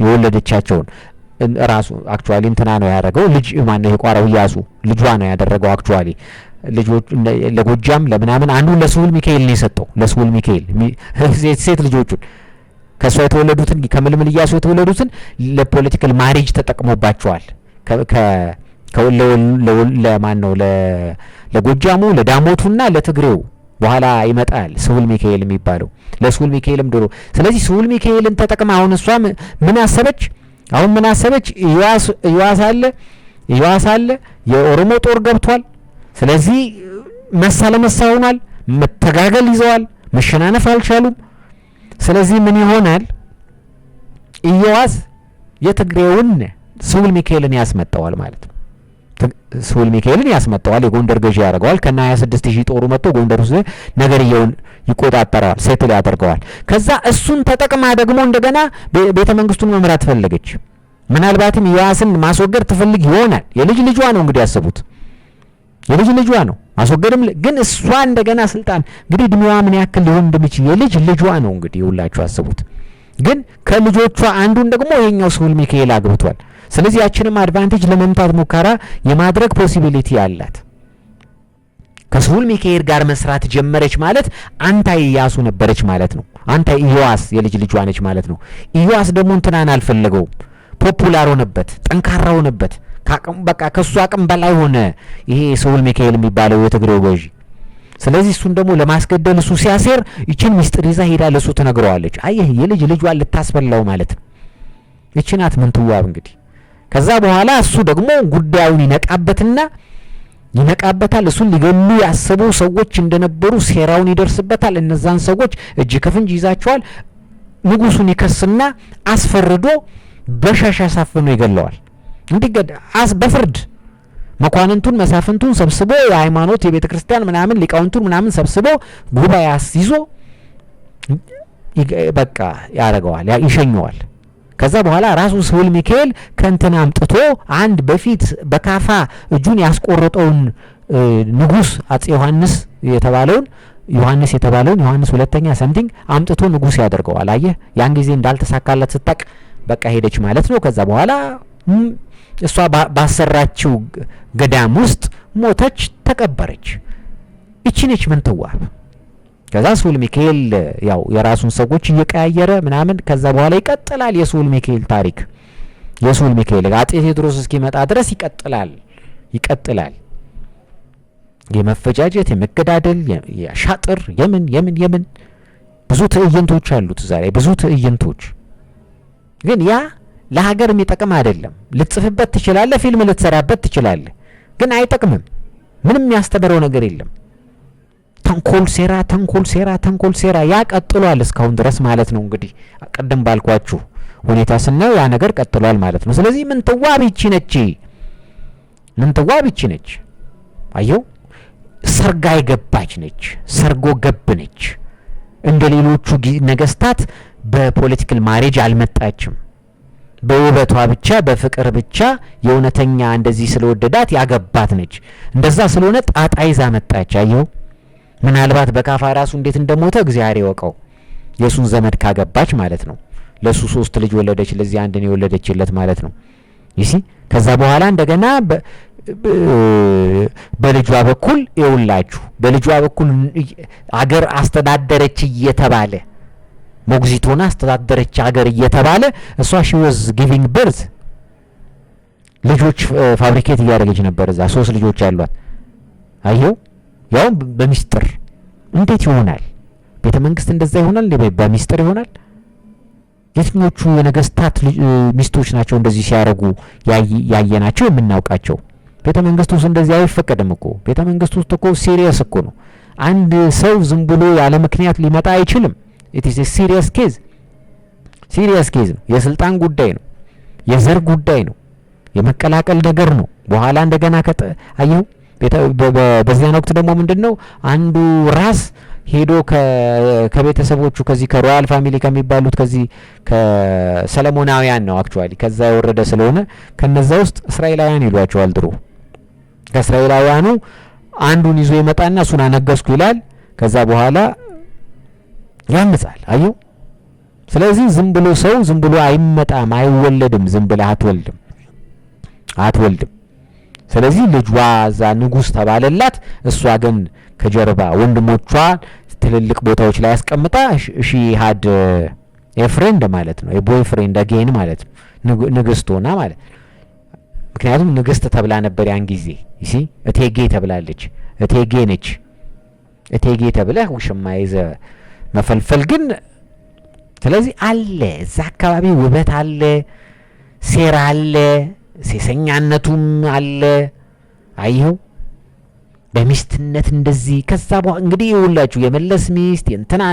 የወለደቻቸውን ራሱ አክቹአሊ እንትና ነው ያደረገው። ልጅ ማን ነው የቋራው ኢያሱ ልጇ ነው ያደረገው። አክቹአሊ ልጆች ለጎጃም ለምናምን አንዱን ለስሁል ሚካኤል ነው የሰጠው። ለስሁል ሚካኤል ሴት ልጆቹን ከሷ የተወለዱትን ከመልመል ኢያሱ የተወለዱትን ለፖለቲካል ማሪጅ ተጠቅሞባቸዋል። ለማን ነው ለጎጃሙ ለዳሞቱና ለትግሬው በኋላ ይመጣል ስሁል ሚካኤል የሚባለው ለስሁል ሚካኤልም ድሮ። ስለዚህ ስሁል ሚካኤልን ተጠቅማ አሁን እሷ ምን አሰበች? ኢዮአስ አለ የኦሮሞ ጦር ገብቷል። ስለዚህ መሳ ለመሳ ሆኗል። መተጋገል ይዘዋል። መሸናነፍ አልቻሉም። ስለዚህ ምን ይሆናል? ኢዮአስ የትግሬውን ስሁል ሚካኤልን ያስመጣዋል ማለት ነው። ስሁል ሚካኤልን ያስመጣዋል፣ የጎንደር ገዢ ያደርገዋል። ከና 26000 ጦሩ መጥቶ ጎንደር ውስጥ ነገርየውን ይቆጣጠራል፣ ሴትል ያደርገዋል። ከዛ እሱን ተጠቅማ ደግሞ እንደገና ቤተ መንግስቱን መምራት ፈለገች። ምናልባትም ኢዮአስን ማስወገድ ትፈልግ ይሆናል። የልጅ ልጇ ነው እንግዲህ ያሰቡት፣ የልጅ ልጇ ነው ማስወገድም። ግን እሷ እንደገና ስልጣን እንግዲህ እድሜዋ ምን ያክል ሊሆን እንደሚችል የልጅ ልጇ ነው እንግዲህ ሁላችሁ አስቡት። ግን ከልጆቿ አንዱን ደግሞ ይሄኛው ስሁል ሚካኤል አግብቷል። ስለዚህ ያችንም አድቫንቴጅ ለመምታት ሙከራ የማድረግ ፖሲቢሊቲ አላት። ከስሁል ሚካኤል ጋር መስራት ጀመረች ማለት አንታይ ኢያሱ ነበረች ማለት ነው። አንታይ ኢዮአስ የልጅ ልጇ ነች ማለት ነው። ኢዮአስ ደግሞ እንትናን አልፈለገውም። ፖፑላር ሆነበት፣ ጠንካራ ሆነበት። በቃ ከሱ አቅም በላይ ሆነ ይሄ ስሁል ሚካኤል የሚባለው የትግሬው ገዢ። ስለዚህ እሱን ደግሞ ለማስገደል እሱ ሲያሴር ይችን ሚስጥር ይዛ ሄዳ ለሱ ትነግረዋለች። አየህ የልጅ ልጇን ልታስበላው ማለት ነው። ይችናት ምንትዋብ እንግዲህ። ከዛ በኋላ እሱ ደግሞ ጉዳዩን ይነቃበታል። እሱን ሊገሉ ያሰቡ ሰዎች እንደነበሩ ሴራውን ይደርስበታል። እነዛን ሰዎች እጅ ከፍንጅ ይዛቸዋል። ንጉሱን ይከስና አስፈርዶ በሻሻ ሳፍኖ ይገለዋል። እንዲገዳ በፍርድ መኳንንቱን መሳፍንቱን ሰብስቦ የሃይማኖት የቤተ ክርስቲያን ምናምን ሊቃውንቱን ምናምን ሰብስቦ ጉባኤ አስይዞ በቃ ያረጋዋል፣ ይሸኘዋል። ከዛ በኋላ ራሱ ስሁል ሚካኤል ከእንትና አምጥቶ አንድ በፊት በካፋ እጁን ያስቆረጠውን ንጉስ አጼ ዮሐንስ የተባለውን ዮሐንስ ሁለተኛ ሰምቲንግ አምጥቶ ንጉስ ያደርገዋል። አየህ ያን ጊዜ እንዳልተሳካላት ስታቅ በቃ ሄደች ማለት ነው። ከዛ በኋላ እሷ ባሰራችው ገዳም ውስጥ ሞተች፣ ተቀበረች። እቺ ነች ምንትዋብ። ከዛ ስሁል ሚካኤል ያው የራሱን ሰዎች እየቀያየረ ምናምን ከዛ በኋላ ይቀጥላል የስሁል ሚካኤል ታሪክ። የስሁል ሚካኤል አጤ ቴዎድሮስ እስኪመጣ ድረስ ይቀጥላል። የመፈጃጀት የመገዳደል የሻጥር የምን ብዙ ትዕይንቶች አሉት ዛሬ ብዙ ትዕይንቶች። ግን ያ ለሀገር የሚጠቅም አይደለም። ልትጽፍበት ትችላለህ፣ ፊልም ልትሰራበት ትችላለህ፣ ግን አይጠቅምም። ምንም ያስተምረው ነገር የለም። ተንኮል ሴራ ያ ቀጥሏል እስካሁን ድረስ ማለት ነው። እንግዲህ ቀደም ባልኳችሁ ሁኔታ ስናየው ያ ነገር ቀጥሏል ማለት ነው። ስለዚህ ምንትዋብ ይቺ ነች። አየው ሰርጋ የገባች ነች፣ ሰርጎ ገብ ነች። እንደ ሌሎቹ ነገስታት በፖለቲካል ማሬጅ አልመጣችም። በውበቷ ብቻ በፍቅር ብቻ የእውነተኛ እንደዚህ ስለወደዳት ያገባት ነች። እንደዛ ስለሆነ ጣጣ ይዛ መጣች። አየው ምናልባት በካፋ ራሱ እንዴት እንደሞተ እግዚአብሔር ይወቀው። የሱን ዘመድ ካገባች ማለት ነው። ለሱ 3 ልጅ ወለደች፣ ለዚህ አንድ ነው የወለደችለት ማለት ነው። ይሲ ከዛ በኋላ እንደገና በልጇ በኩል ይውላችሁ በልጇ በኩል አገር አስተዳደረች እየተባለ ሞግዚቶና አስተዳደረች አገር እየተባለ እሷ she was giving birth ልጆች ፋብሪኬት እያደረገች ነበር። እዛ 3 ልጆች ያሏት አየው። ያው በሚስጥር እንዴት ይሆናል? ቤተ መንግስት እንደዛ ይሆናል? በሚስጥር ይሆናል? የትኞቹ የነገስታት ሚስቶች ናቸው እንደዚህ ሲያረጉ ያየናቸው የምናውቃቸው? ቤተ መንግስት ውስጥ እንደዚህ አይፈቀድም እኮ። ቤተ መንግስት ውስጥ እኮ ሲሪየስ እኮ ነው። አንድ ሰው ዝም ብሎ ያለ ምክንያት ሊመጣ አይችልም። it is a serious case ነው። የስልጣን ጉዳይ ነው፣ የዘር ጉዳይ ነው፣ የመቀላቀል ነገር ነው። በኋላ እንደገና አየው በዚያን ወቅት ደግሞ ምንድነው አንዱ ራስ ሄዶ ከቤተሰቦቹ ከዚህ ከሮያል ፋሚሊ ከሚባሉት ከዚህ ከሰለሞናውያን ነው አክቹአሊ ከዛ የወረደ ስለሆነ ከነዛ ውስጥ እስራኤላውያን ይሏቸዋል ድሮ። ከእስራኤላውያኑ አንዱን ይዞ ይመጣና እሱን አነገስኩ ይላል። ከዛ በኋላ ያምጻል። አየው ስለዚህ ዝም ብሎ ሰው ዝም ብሎ አይመጣም፣ አይወለድም። ዝም ብለህ አትወልድም። ስለዚህ ልጇ እዛ ንጉስ ተባለላት። እሷ ግን ከጀርባ ወንድሞቿ ትልልቅ ቦታዎች ላይ ያስቀምጣ ሺ ሀድ ኤፍሬንድ ማለት ነው፣ የቦይ ፍሬንድ አጌን ማለት ነው፣ ንግስት ሆና ማለት። ምክንያቱም ንግስት ተብላ ነበር ያን ጊዜ። እሺ እቴጌ ተብላለች። እቴጌ ነች። እቴጌ ተብለህ ውሽማ ይዘ መፈልፈል ግን። ስለዚህ አለ እዛ አካባቢ ውበት አለ፣ ሴራ አለ፣ ሴሰኛነቱም አለ። አየው በሚስትነት እንደዚህ። ከዛ እንግዲህ ይውላችሁ የመለስ ሚስት የእንትና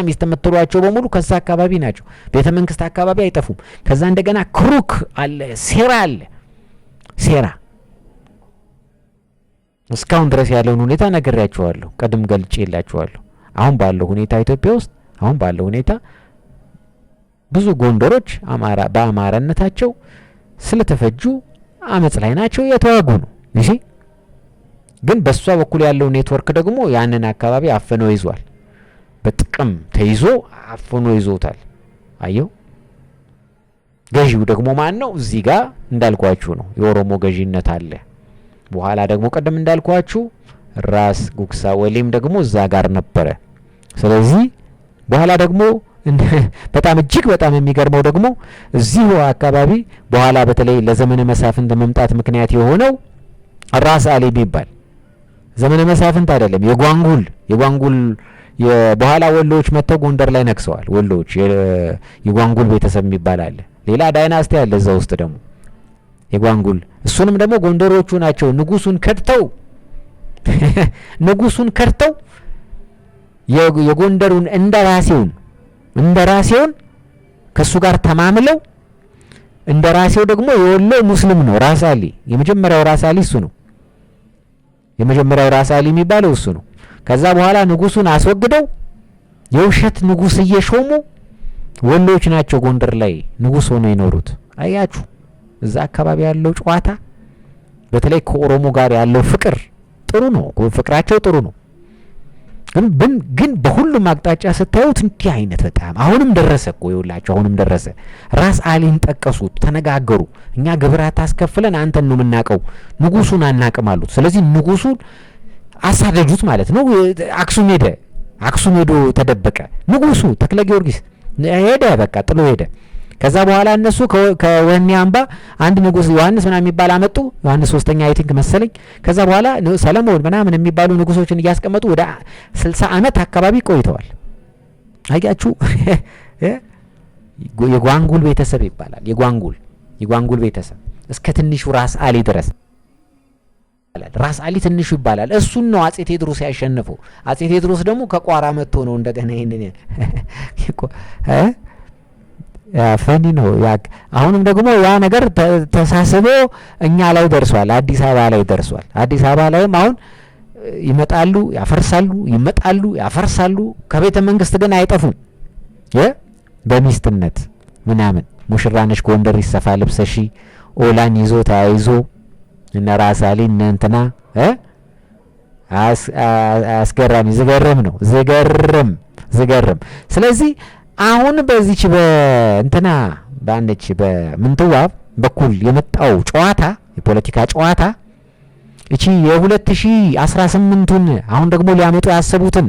ሚስት የምትሏቸው በሙሉ ከዛ አካባቢ ናቸው። ቤተ መንግስት አካባቢ አይጠፉም። ከዛ እንደገና ክሩክ አለ፣ ሴራ አለ። ሴራ እስካሁን ድረስ ያለውን ሁኔታ ነግሬያችኋለሁ፣ ቀድም ገልጬላችኋለሁ። አሁን ባለው ሁኔታ ኢትዮጵያ ውስጥ አሁን ባለው ሁኔታ ብዙ ጎንደሮች በአማራነታቸው ስለተፈጁ አመጽ ላይ ናቸው፣ የተዋጉ ነው። እሺ ግን በሷ በኩል ያለው ኔትወርክ ደግሞ ያንን አካባቢ አፍኖ ይዟል። በጥቅም ተይዞ አፍኖ ይዞታል። አየው ገዢው ደግሞ ማን ነው? እዚህ ጋር እንዳልኳችሁ ነው፣ የኦሮሞ ገዢነት አለ። በኋላ ደግሞ ቀደም እንዳልኳችሁ ራስ ጉግሳ ወሊም ደግሞ እዛ ጋር ነበረ። ስለዚህ በኋላ ደግሞ በጣም እጅግ በጣም የሚገርመው ደግሞ እዚሁ አካባቢ በኋላ በተለይ ለዘመነ መሳፍንት መምጣት ምክንያት የሆነው ራስ አሊ የሚባል ዘመነ መሳፍንት አይደለም፣ የጓንጉል በኋላ ወሎዎች መጥተው ጎንደር ላይ ነክሰዋል። ወሎዎች የጓንጉል ቤተሰብ የሚባል አለ። ሌላ ዳይናስቲ አለ እዛ ውስጥ ደግሞ የጓንጉል። እሱንም ደግሞ ጎንደሮቹ ናቸው ንጉሱን ከድተው የጎንደሩን እንደራሴውን ከሱ ጋር ተማምለው እንደራሴው ደግሞ የወሎ ሙስሊም ነው። ራስ አሊ የመጀመሪያው ራስ አሊ እሱ ነው። የመጀመሪያው ራስ አሊ የሚባለው እሱ ነው። ከዛ በኋላ ንጉሱን አስወግደው የውሸት ንጉስ እየሾሙ ወሎች ናቸው ጎንደር ላይ ንጉስ ሆነው የኖሩት። አያችሁ እዛ አካባቢ ያለው ጨዋታ፣ በተለይ ከኦሮሞ ጋር ያለው ፍቅር ጥሩ ነው። ፍቅራቸው ጥሩ ነው። ግን በሁሉም አቅጣጫ ስታዩት እንዲህ አይነት በጣም አሁንም ደረሰ እኮ ይውላችሁ፣ አሁንም ደረሰ። ራስ አሊን ጠቀሱት፣ ተነጋገሩ። እኛ ግብራት አስከፍለን አንተን ነው የምናቀው፣ ንጉሱን አናቅም አሉት። ስለዚህ ንጉሱን አሳደጁት ማለት ነው። አክሱም ሄደ። አክሱም ሄዶ ተደበቀ። ንጉሱ ተክለ ጊዮርጊስ ሄደ፣ በቃ ጥሎ ሄደ። ከዛ በኋላ እነሱ ከወህኒ አምባ አንድ ንጉስ ዮሐንስ ምናምን የሚባል አመጡ። ዮሐንስ 3ኛ አይ ቲንክ መሰለኝ። ከዛ በኋላ ሰለሞን ምናምን የሚባሉ ንጉሶችን እያስቀመጡ ወደ 60 አመት አካባቢ ቆይተዋል። አያችሁ የጓንጉል ቤተሰብ ይባላል። የጓንጉል ቤተሰብ እስከ ትንሹ ራስ አሊ ድረስ ራስ አሊ ትንሹ ይባላል። እሱን ነው አጼ ቴዎድሮስ ያሸነፈው። አጼ ቴዎድሮስ ደግሞ ከቋራ መጥቶ ነው እንደገና ይሄንን ፈኒ ነው። አሁንም ደግሞ ያ ነገር ተሳስቦ እኛ ላይ ደርሷል፣ አዲስ አበባ ላይ ደርሷል። አዲስ አበባ ላይም አሁን ይመጣሉ፣ ያፈርሳሉ፣ ይመጣሉ፣ ያፈርሳሉ። ከቤተ መንግስት ግን አይጠፉም። በሚስትነት ምናምን ሙሽራነሽ ጎንደር ይሰፋ ልብሰሺ ኦላን ይዞ ተያይዞ እነ ራስ አሊ እነ እንትና አስገራሚ ዝገርም ነው። ዝገርም። ስለዚህ አሁን በዚች በእንትና ባንቺ በምንትዋብ በኩል የመጣው ጨዋታ የፖለቲካ ጨዋታ እቺ የ2018ን አሁን ደግሞ ሊያመጡ ያሰቡትን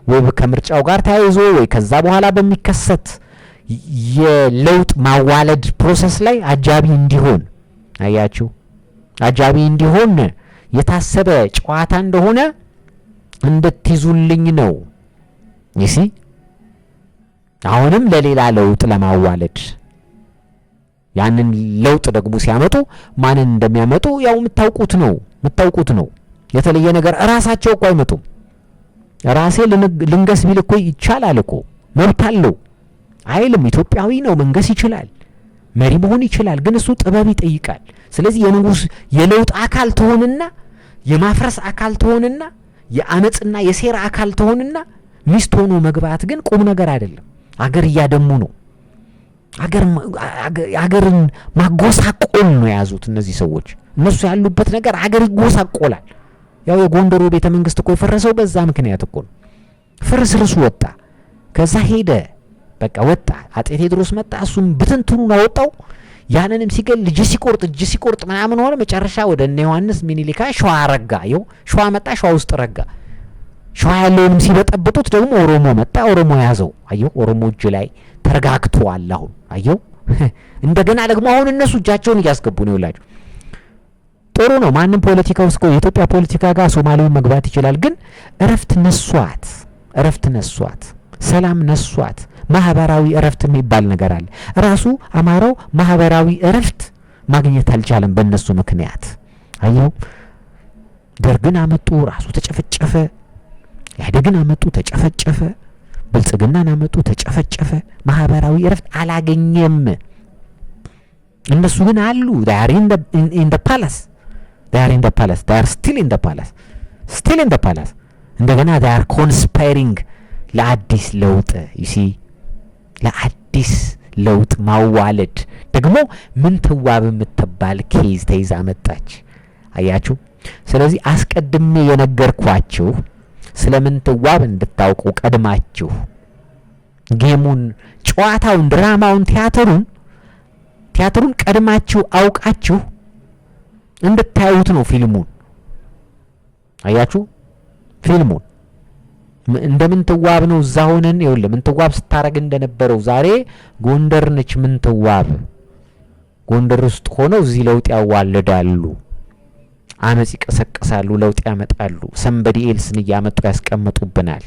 ወይ ከምርጫው ጋር ተያይዞ ወይ ከዛ በኋላ በሚከሰት የለውጥ ማዋለድ ፕሮሰስ ላይ አጃቢ እንዲሆን አያችሁ፣ አጃቢ እንዲሆን የታሰበ ጨዋታ እንደሆነ እንድትይዙልኝ ነው። ይሲ አሁንም ለሌላ ለውጥ ለማዋለድ ያንን ለውጥ ደግሞ ሲያመጡ ማንን እንደሚያመጡ ያው የምታውቁት ነው። የተለየ ነገር ራሳቸው እኮ አይመጡም። ራሴ ልንገስ ቢል እኮ ይቻላል እኮ መብት አለው አይልም። ኢትዮጵያዊ ነው፣ መንገስ ይችላል፣ መሪ መሆን ይችላል። ግን እሱ ጥበብ ይጠይቃል። ስለዚህ የንጉስ የለውጥ አካል ትሆንና የማፍረስ አካል ትሆንና የአመጽና የሴራ አካል ትሆንና ሚስት ሆኖ መግባት ግን ቁም ነገር አይደለም። አገር እያደሙ ነው። አገርን ማጎሳቆል ነው የያዙት እነዚህ ሰዎች። እነሱ ያሉበት ነገር አገር ይጎሳቆላል። ያው የጎንደሩ ቤተ መንግስት እኮ የፈረሰው በዛ ምክንያት እኮ ነው። ፍርስርሱ ወጣ፣ ከዛ ሄደ፣ በቃ ወጣ። አጤ ቴዎድሮስ መጣ፣ እሱም ብትንትኑን አወጣው። ያንንም ሲገል እጅ ሲቆርጥ ምናምን ሆነ። መጨረሻ ወደ እነ ዮሐንስ ሚኒሊካ ሸዋ ረጋ። ይኸው ሸዋ መጣ፣ ሸዋ ውስጥ ረጋ። ሸዋ ያለውንም ሲበጠብጡት ደግሞ ኦሮሞ መጣ፣ ኦሮሞ ያዘው። አየው ኦሮሞ እጅ ላይ ተረጋግቷል። አሁን አየው እንደገና ደግሞ አሁን እነሱ እጃቸውን እያስገቡ ነው ይላችሁ። ጥሩ ነው። ማንም ፖለቲካ ውስጥ የኢትዮጵያ ፖለቲካ ጋር ሶማሌው መግባት ይችላል። ግን እረፍት ነሷት፣ ሰላም ነሷት። ማህበራዊ እረፍት የሚባል ነገር አለ። ራሱ አማራው ማህበራዊ እረፍት ማግኘት አልቻለም በእነሱ ምክንያት። አየው ደርግን አመጡ፣ ራሱ ተጨፈጨፈ። ኢህአዴግን አመጡ፣ ተጨፈጨፈ። ብልጽግናን አመጡ፣ ተጨፈጨፈ። ማህበራዊ እረፍት አላገኘም። እነሱ ግን አሉ። they are in the palace they are still in the palace እንደገና they are conspiring ለአዲስ ለውጥ ለአዲስ ለውጥ ማዋለድ። ደግሞ ምንትዋብ የምትባል ኬዝ ተይዛ መጣች። አያችሁ። ስለዚህ አስቀድሜ የነገርኳችሁ ስለ ምንትዋብ እንድታውቁ ቀድማችሁ ጌሙን፣ ጨዋታውን፣ ድራማውን፣ ቲያትሩን ቀድማችሁ አውቃችሁ እንድታዩት ነው ፊልሙን። አያችሁ ፊልሙን እንደምንትዋብ ነው። እዛ ሆነን ይኸውልህ ምንትዋብ ስታረግ እንደነበረው ዛሬ ጎንደር ነች ምንትዋብ። ጎንደር ውስጥ ሆነው እዚህ ለውጥ ያዋልዳሉ፣ አመጽ ይቀሰቅሳሉ፣ ለውጥ ያመጣሉ። ሰንበዲ ኤልስን እያመጡ ያስቀምጡብናል።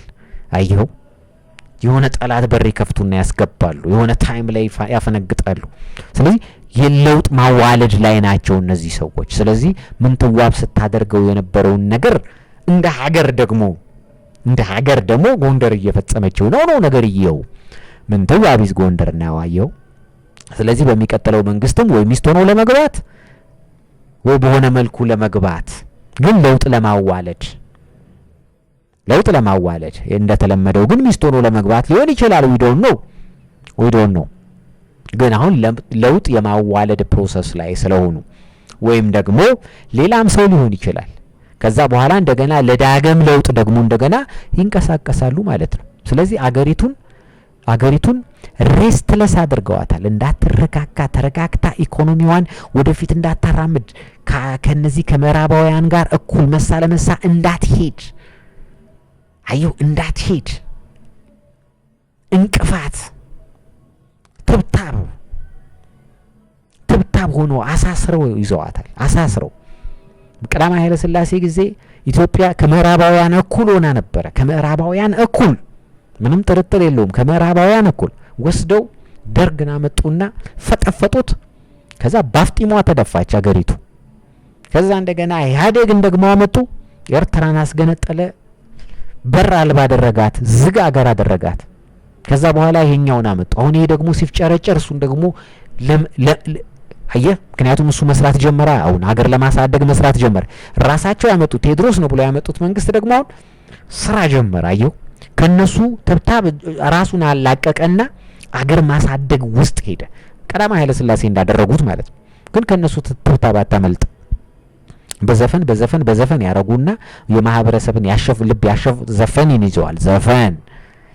አየው የሆነ ጠላት በር ይከፍቱና ያስገባሉ፣ የሆነ ታይም ላይ ያፈነግጣሉ። ስለዚህ የለውጥ ማዋለድ ላይ ናቸው እነዚህ ሰዎች። ስለዚህ ምንትዋብ ስታደርገው የነበረውን ነገር እንደ ሀገር ደግሞ ጎንደር እየፈጸመችው ነው ነገርየው። ምንትዋብ ይዝ ጎንደር ነው አየው። ስለዚህ በሚቀጥለው መንግስትም ወይ ሚስት ሆኖ ለመግባት ወይ በሆነ መልኩ ለመግባት ግን ለውጥ ለማዋለድ እንደተለመደው ግን ሚስት ሆኖ ለመግባት ሊሆን ይችላል። we don't know ግን አሁን ለውጥ የማዋለድ ፕሮሰስ ላይ ስለሆኑ ወይም ደግሞ ሌላም ሰው ሊሆን ይችላል። ከዛ በኋላ እንደገና ለዳግም ለውጥ ደግሞ እንደገና ይንቀሳቀሳሉ ማለት ነው። ስለዚህ አገሪቱን ሬስትለስ አድርገዋታል። እንዳትረጋጋ፣ ተረጋግታ ኢኮኖሚዋን ወደፊት እንዳታራምድ፣ ከነዚህ ከምዕራባውያን ጋር እኩል መሳ ለመሳ እንዳትሄድ አየው እንዳትሄድ እንቅፋት ትብታብ ሆኖ አሳስረው ይዘዋታል። አሳስረው ቀዳማዊ ኃይለ ሥላሴ ጊዜ ኢትዮጵያ ከምዕራባውያን እኩል ሆና ነበረ። ከምዕራባውያን እኩል ምንም ጥርጥር የለውም። ከምዕራባውያን እኩል ወስደው ደርግን አመጡና ፈጠፈጡት። ከዛ ባፍጢሟ ተደፋች አገሪቱ። ከዛ እንደገና ኢህአዴግን ደግሞ አመጡ። ኤርትራን አስገነጠለ። በር አልባ አደረጋት። ዝግ አገር አደረጋት። ከዛ በኋላ ይሄኛውን አመጡ። አሁን ይሄ ደግሞ ሲፍጨረጨር እሱን ደግሞ አየ ምክንያቱም እሱ መስራት ጀመረ። አሁን ሀገር ለማሳደግ መስራት ጀመረ። ራሳቸው ያመጡት ቴዎድሮስ ነው ብሎ ያመጡት መንግስት ደግሞ አሁን ስራ ጀመረ። አየው ከነሱ ተብታብ ራሱን አላቀቀና አገር ማሳደግ ውስጥ ሄደ። ቀዳማዊ ኃይለ ሥላሴ እንዳደረጉት ማለት ነው። ግን ከነሱ ተብታብ አታመልጥ። በዘፈን ያረጉና የማህበረሰብን ያሸፍ ልብ ያሸፍ ዘፈንን ይዘዋል። ዘፈን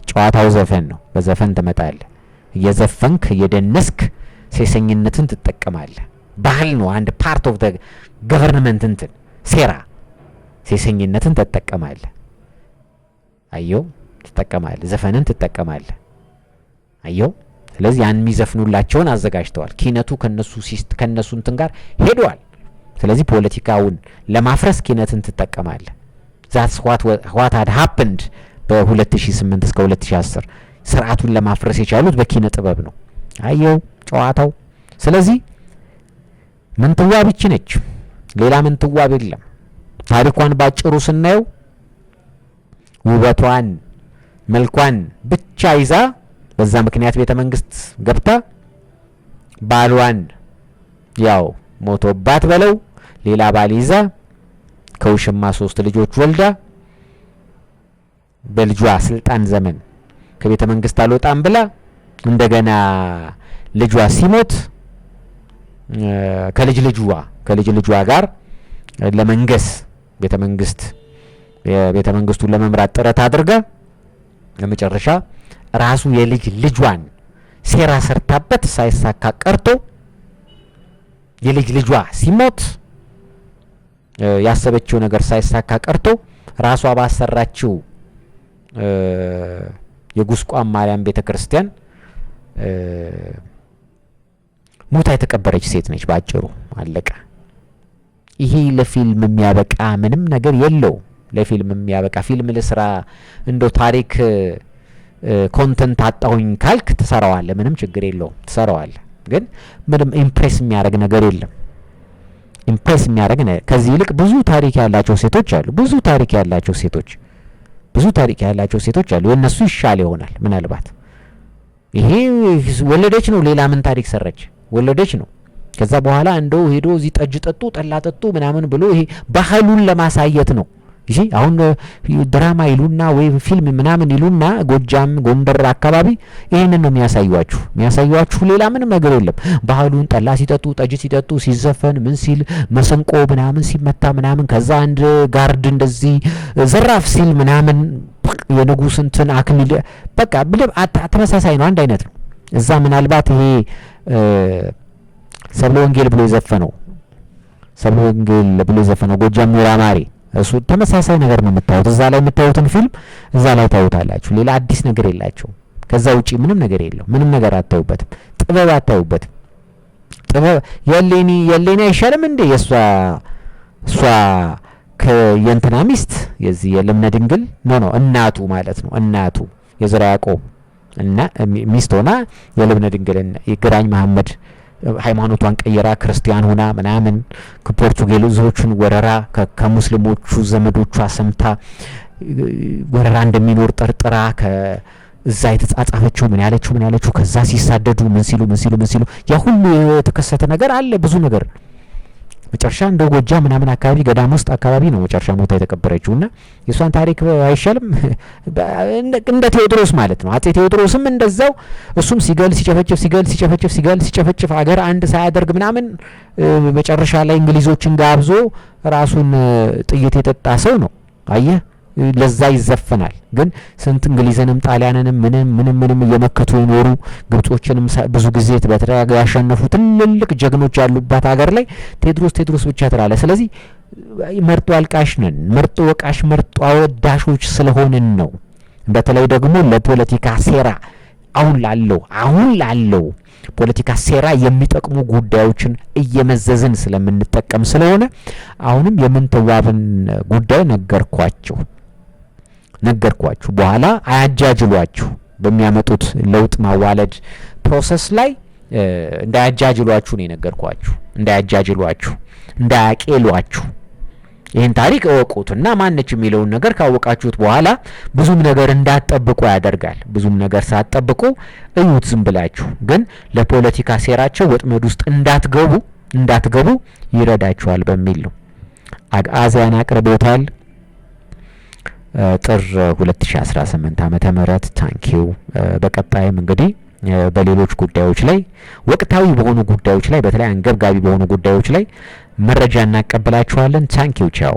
ጨዋታው ዘፈን ነው። በዘፈን ትመጣለህ። እየዘፈንክ እየደነስክ ሴሰኝነትን ትጠቀማለህ። ባህል ነው። አንድ ፓርት ኦፍ ዘ ገቨርንመንት እንትን ሴራ ሴሰኝነትን ትጠቀማለህ። አየው ትጠቀማለህ። ዘፈንን ትጠቀማለህ። አየው ስለዚህ ያን የሚዘፍኑላቸውን አዘጋጅተዋል። ኪነቱ ከነሱ እንትን ጋር ሄዷል። ስለዚህ ፖለቲካውን ለማፍረስ ኪነትን ትጠቀማለህ። ዛትስ what had happened በ2008 እስከ 2010 ስርዓቱን ለማፍረስ የቻሉት በኪነ ጥበብ ነው። አየው ጨዋታው። ስለዚህ ምንትዋብ ይቺ ነች። ሌላ ምንትዋብ የለም። ታሪኳን ባጭሩ ስናየው ውበቷን መልኳን ብቻ ይዛ በዛ ምክንያት ቤተ መንግስት ገብታ ባሏን ያው ሞቶባት በለው ሌላ ባል ይዛ ከውሽማ 3 ልጆች ወልዳ በልጇ ስልጣን ዘመን ከቤተ መንግስት አልወጣም ብላ እንደገና ልጇ ሲሞት ከልጅ ልጇ ጋር ለመንገስ ቤተ መንግስቱን ለመምራት ጥረት አድርጋ ለመጨረሻ ራሱ የልጅ ልጇን ሴራ ሰርታበት ሳይሳካ ቀርቶ የልጅ ልጇ ሲሞት ያሰበችው ነገር ሳይሳካ ቀርቶ ራሷ ባሰራችው የጉስቋም ማርያም ቤተክርስቲያን ሞታ የተቀበረች ሴት ነች። ባጭሩ አለቀ። ይሄ ለፊልም የሚያበቃ ምንም ነገር የለው። ለፊልም የሚያበቃ ፊልም ለስራ እንዶ ታሪክ ኮንተንት አጣሁኝ ካልክ ትሰራዋለህ። ምንም ችግር የለውም ትሰራዋለህ። ግን ምንም ኢምፕሬስ የሚያደርግ ነገር የለም። ኢምፕሬስ የሚያደርግ ከዚህ ይልቅ ብዙ ታሪክ ያላቸው ሴቶች አሉ። የነሱ ይሻል ይሆናል ምናልባት። ይሄ ወለደች ነው። ሌላ ምን ታሪክ ሰረች? ወለደች ነው። ከዛ በኋላ እንደው ሄዶ እዚህ ጠጅ ጠጡ ጠላ ጠጡ ምናምን ብሎ ይሄ ባህሉን ለማሳየት ነው። እሺ አሁን ድራማ ይሉና ወይ ፊልም ምናምን ይሉና ጎጃም ጎንደር አካባቢ ይሄንን ነው የሚያሳዩአችሁ። ሌላ ምንም ነገር የለም። ባህሉን ጠላ ሲጠጡ ጠጅ ሲጠጡ ሲዘፈን ምን ሲል መሰንቆ ምናምን ሲመታ ምናምን ከዛ አንድ ጋርድ እንደዚህ ዘራፍ ሲል ምናምን የንጉስ እንትን አክሊል በቃ ተመሳሳይ ነው። አንድ አይነት ነው። እዛ ምናልባት ይሄ ሰብለ ወንጌል ብሎ የዘፈነው ጎጃም ሚራማሪ እሱ ተመሳሳይ ነገር ነው የምታዩት። እዛ ላይ የምታዩትን ፊልም እዛ ላይ ታዩታላችሁ። ሌላ አዲስ ነገር የላቸው። ከዛ ውጪ ምንም ነገር የለው። ምንም ነገር አታዩበትም። ጥበብ አታዩበትም። ጥበብ የሌኒ አይሻልም እንዴ? እሷ ከየንትና ሚስት የዚህ የልብነ ድንግል ነው እናቱ ማለት ነው። እናቱ የዘራ ያዕቆብ እና ሚስት ሆና የልብነ ድንግል የግራኝ መሐመድ ሃይማኖቷን ቀየራ ክርስቲያን ሆና ምናምን ከፖርቱጌዞቹን ወረራ ከሙስሊሞቹ ዘመዶቿ ሰምታ ወረራ እንደሚኖር ጠርጥራ ከዛ የተጻጻፈችው ምን ያለችው ከዛ ሲሳደዱ ምን ሲሉ ያ ሁሉ የተከሰተ ነገር አለ። ብዙ ነገር መጨረሻ እንደ ጎጃም ምናምን አካባቢ ገዳም ውስጥ አካባቢ ነው መጨረሻ ሞታ የተቀበረችውና የሷን ታሪክ አይሻልም? እንደ ቴዎድሮስ ማለት ነው። አጼ ቴዎድሮስም እንደዛው እሱም ሲገል ሲጨፈጭፍ አገር አንድ ሳያደርግ ምናምን መጨረሻ ላይ እንግሊዞችን ጋብዞ ራሱን ጥይት የጠጣ ሰው ነው። አየህ ለዛ ይዘፈናል። ግን ስንት እንግሊዝንም ጣሊያንንም ምንም እየመከቱ የኖሩ ግብጾችንም ብዙ ጊዜ በተደጋጋሚ ያሸነፉ ትልልቅ ጀግኖች ያሉባት ሀገር ላይ ቴዎድሮስ ብቻ ትላለህ። ስለዚህ መርጦ አልቃሽ ነን፣ መርጦ ወቃሽ፣ መርጦ አወዳሾች ስለሆንን ነው። በተለይ ደግሞ ለፖለቲካ ሴራ አሁን ላለው ፖለቲካ ሴራ የሚጠቅሙ ጉዳዮችን እየመዘዝን ስለምንጠቀም ስለሆነ አሁንም የምንተዋብን ጉዳይ ነገርኳችሁ። በኋላ አያጃጅሏችሁ በሚያመጡት ለውጥ ማዋለድ ፕሮሰስ ላይ እንዳያጃጅሏችሁ ነው የነገርኳችሁ። እንዳያቄሏችሁ ይህን ታሪክ እወቁትና ማነች የሚለውን ነገር ካወቃችሁት በኋላ ብዙም ነገር እንዳትጠብቁ ያደርጋል። ብዙም ነገር ሳትጠብቁ እዩት ዝም ብላችሁ፣ ግን ለፖለቲካ ሴራቸው ወጥመድ ውስጥ እንዳትገቡ ይረዳችኋል በሚል ነው። አግዓዝያን አቅርቦታል። ጥር 2018 ዓመተ ምህረት ታንኪው። በቀጣይም እንግዲህ በሌሎች ጉዳዮች ላይ ወቅታዊ በሆኑ ጉዳዮች ላይ በተለይ አንገብጋቢ በሆኑ ጉዳዮች ላይ መረጃ እናቀበላችኋለን። ታንኪው ቻው።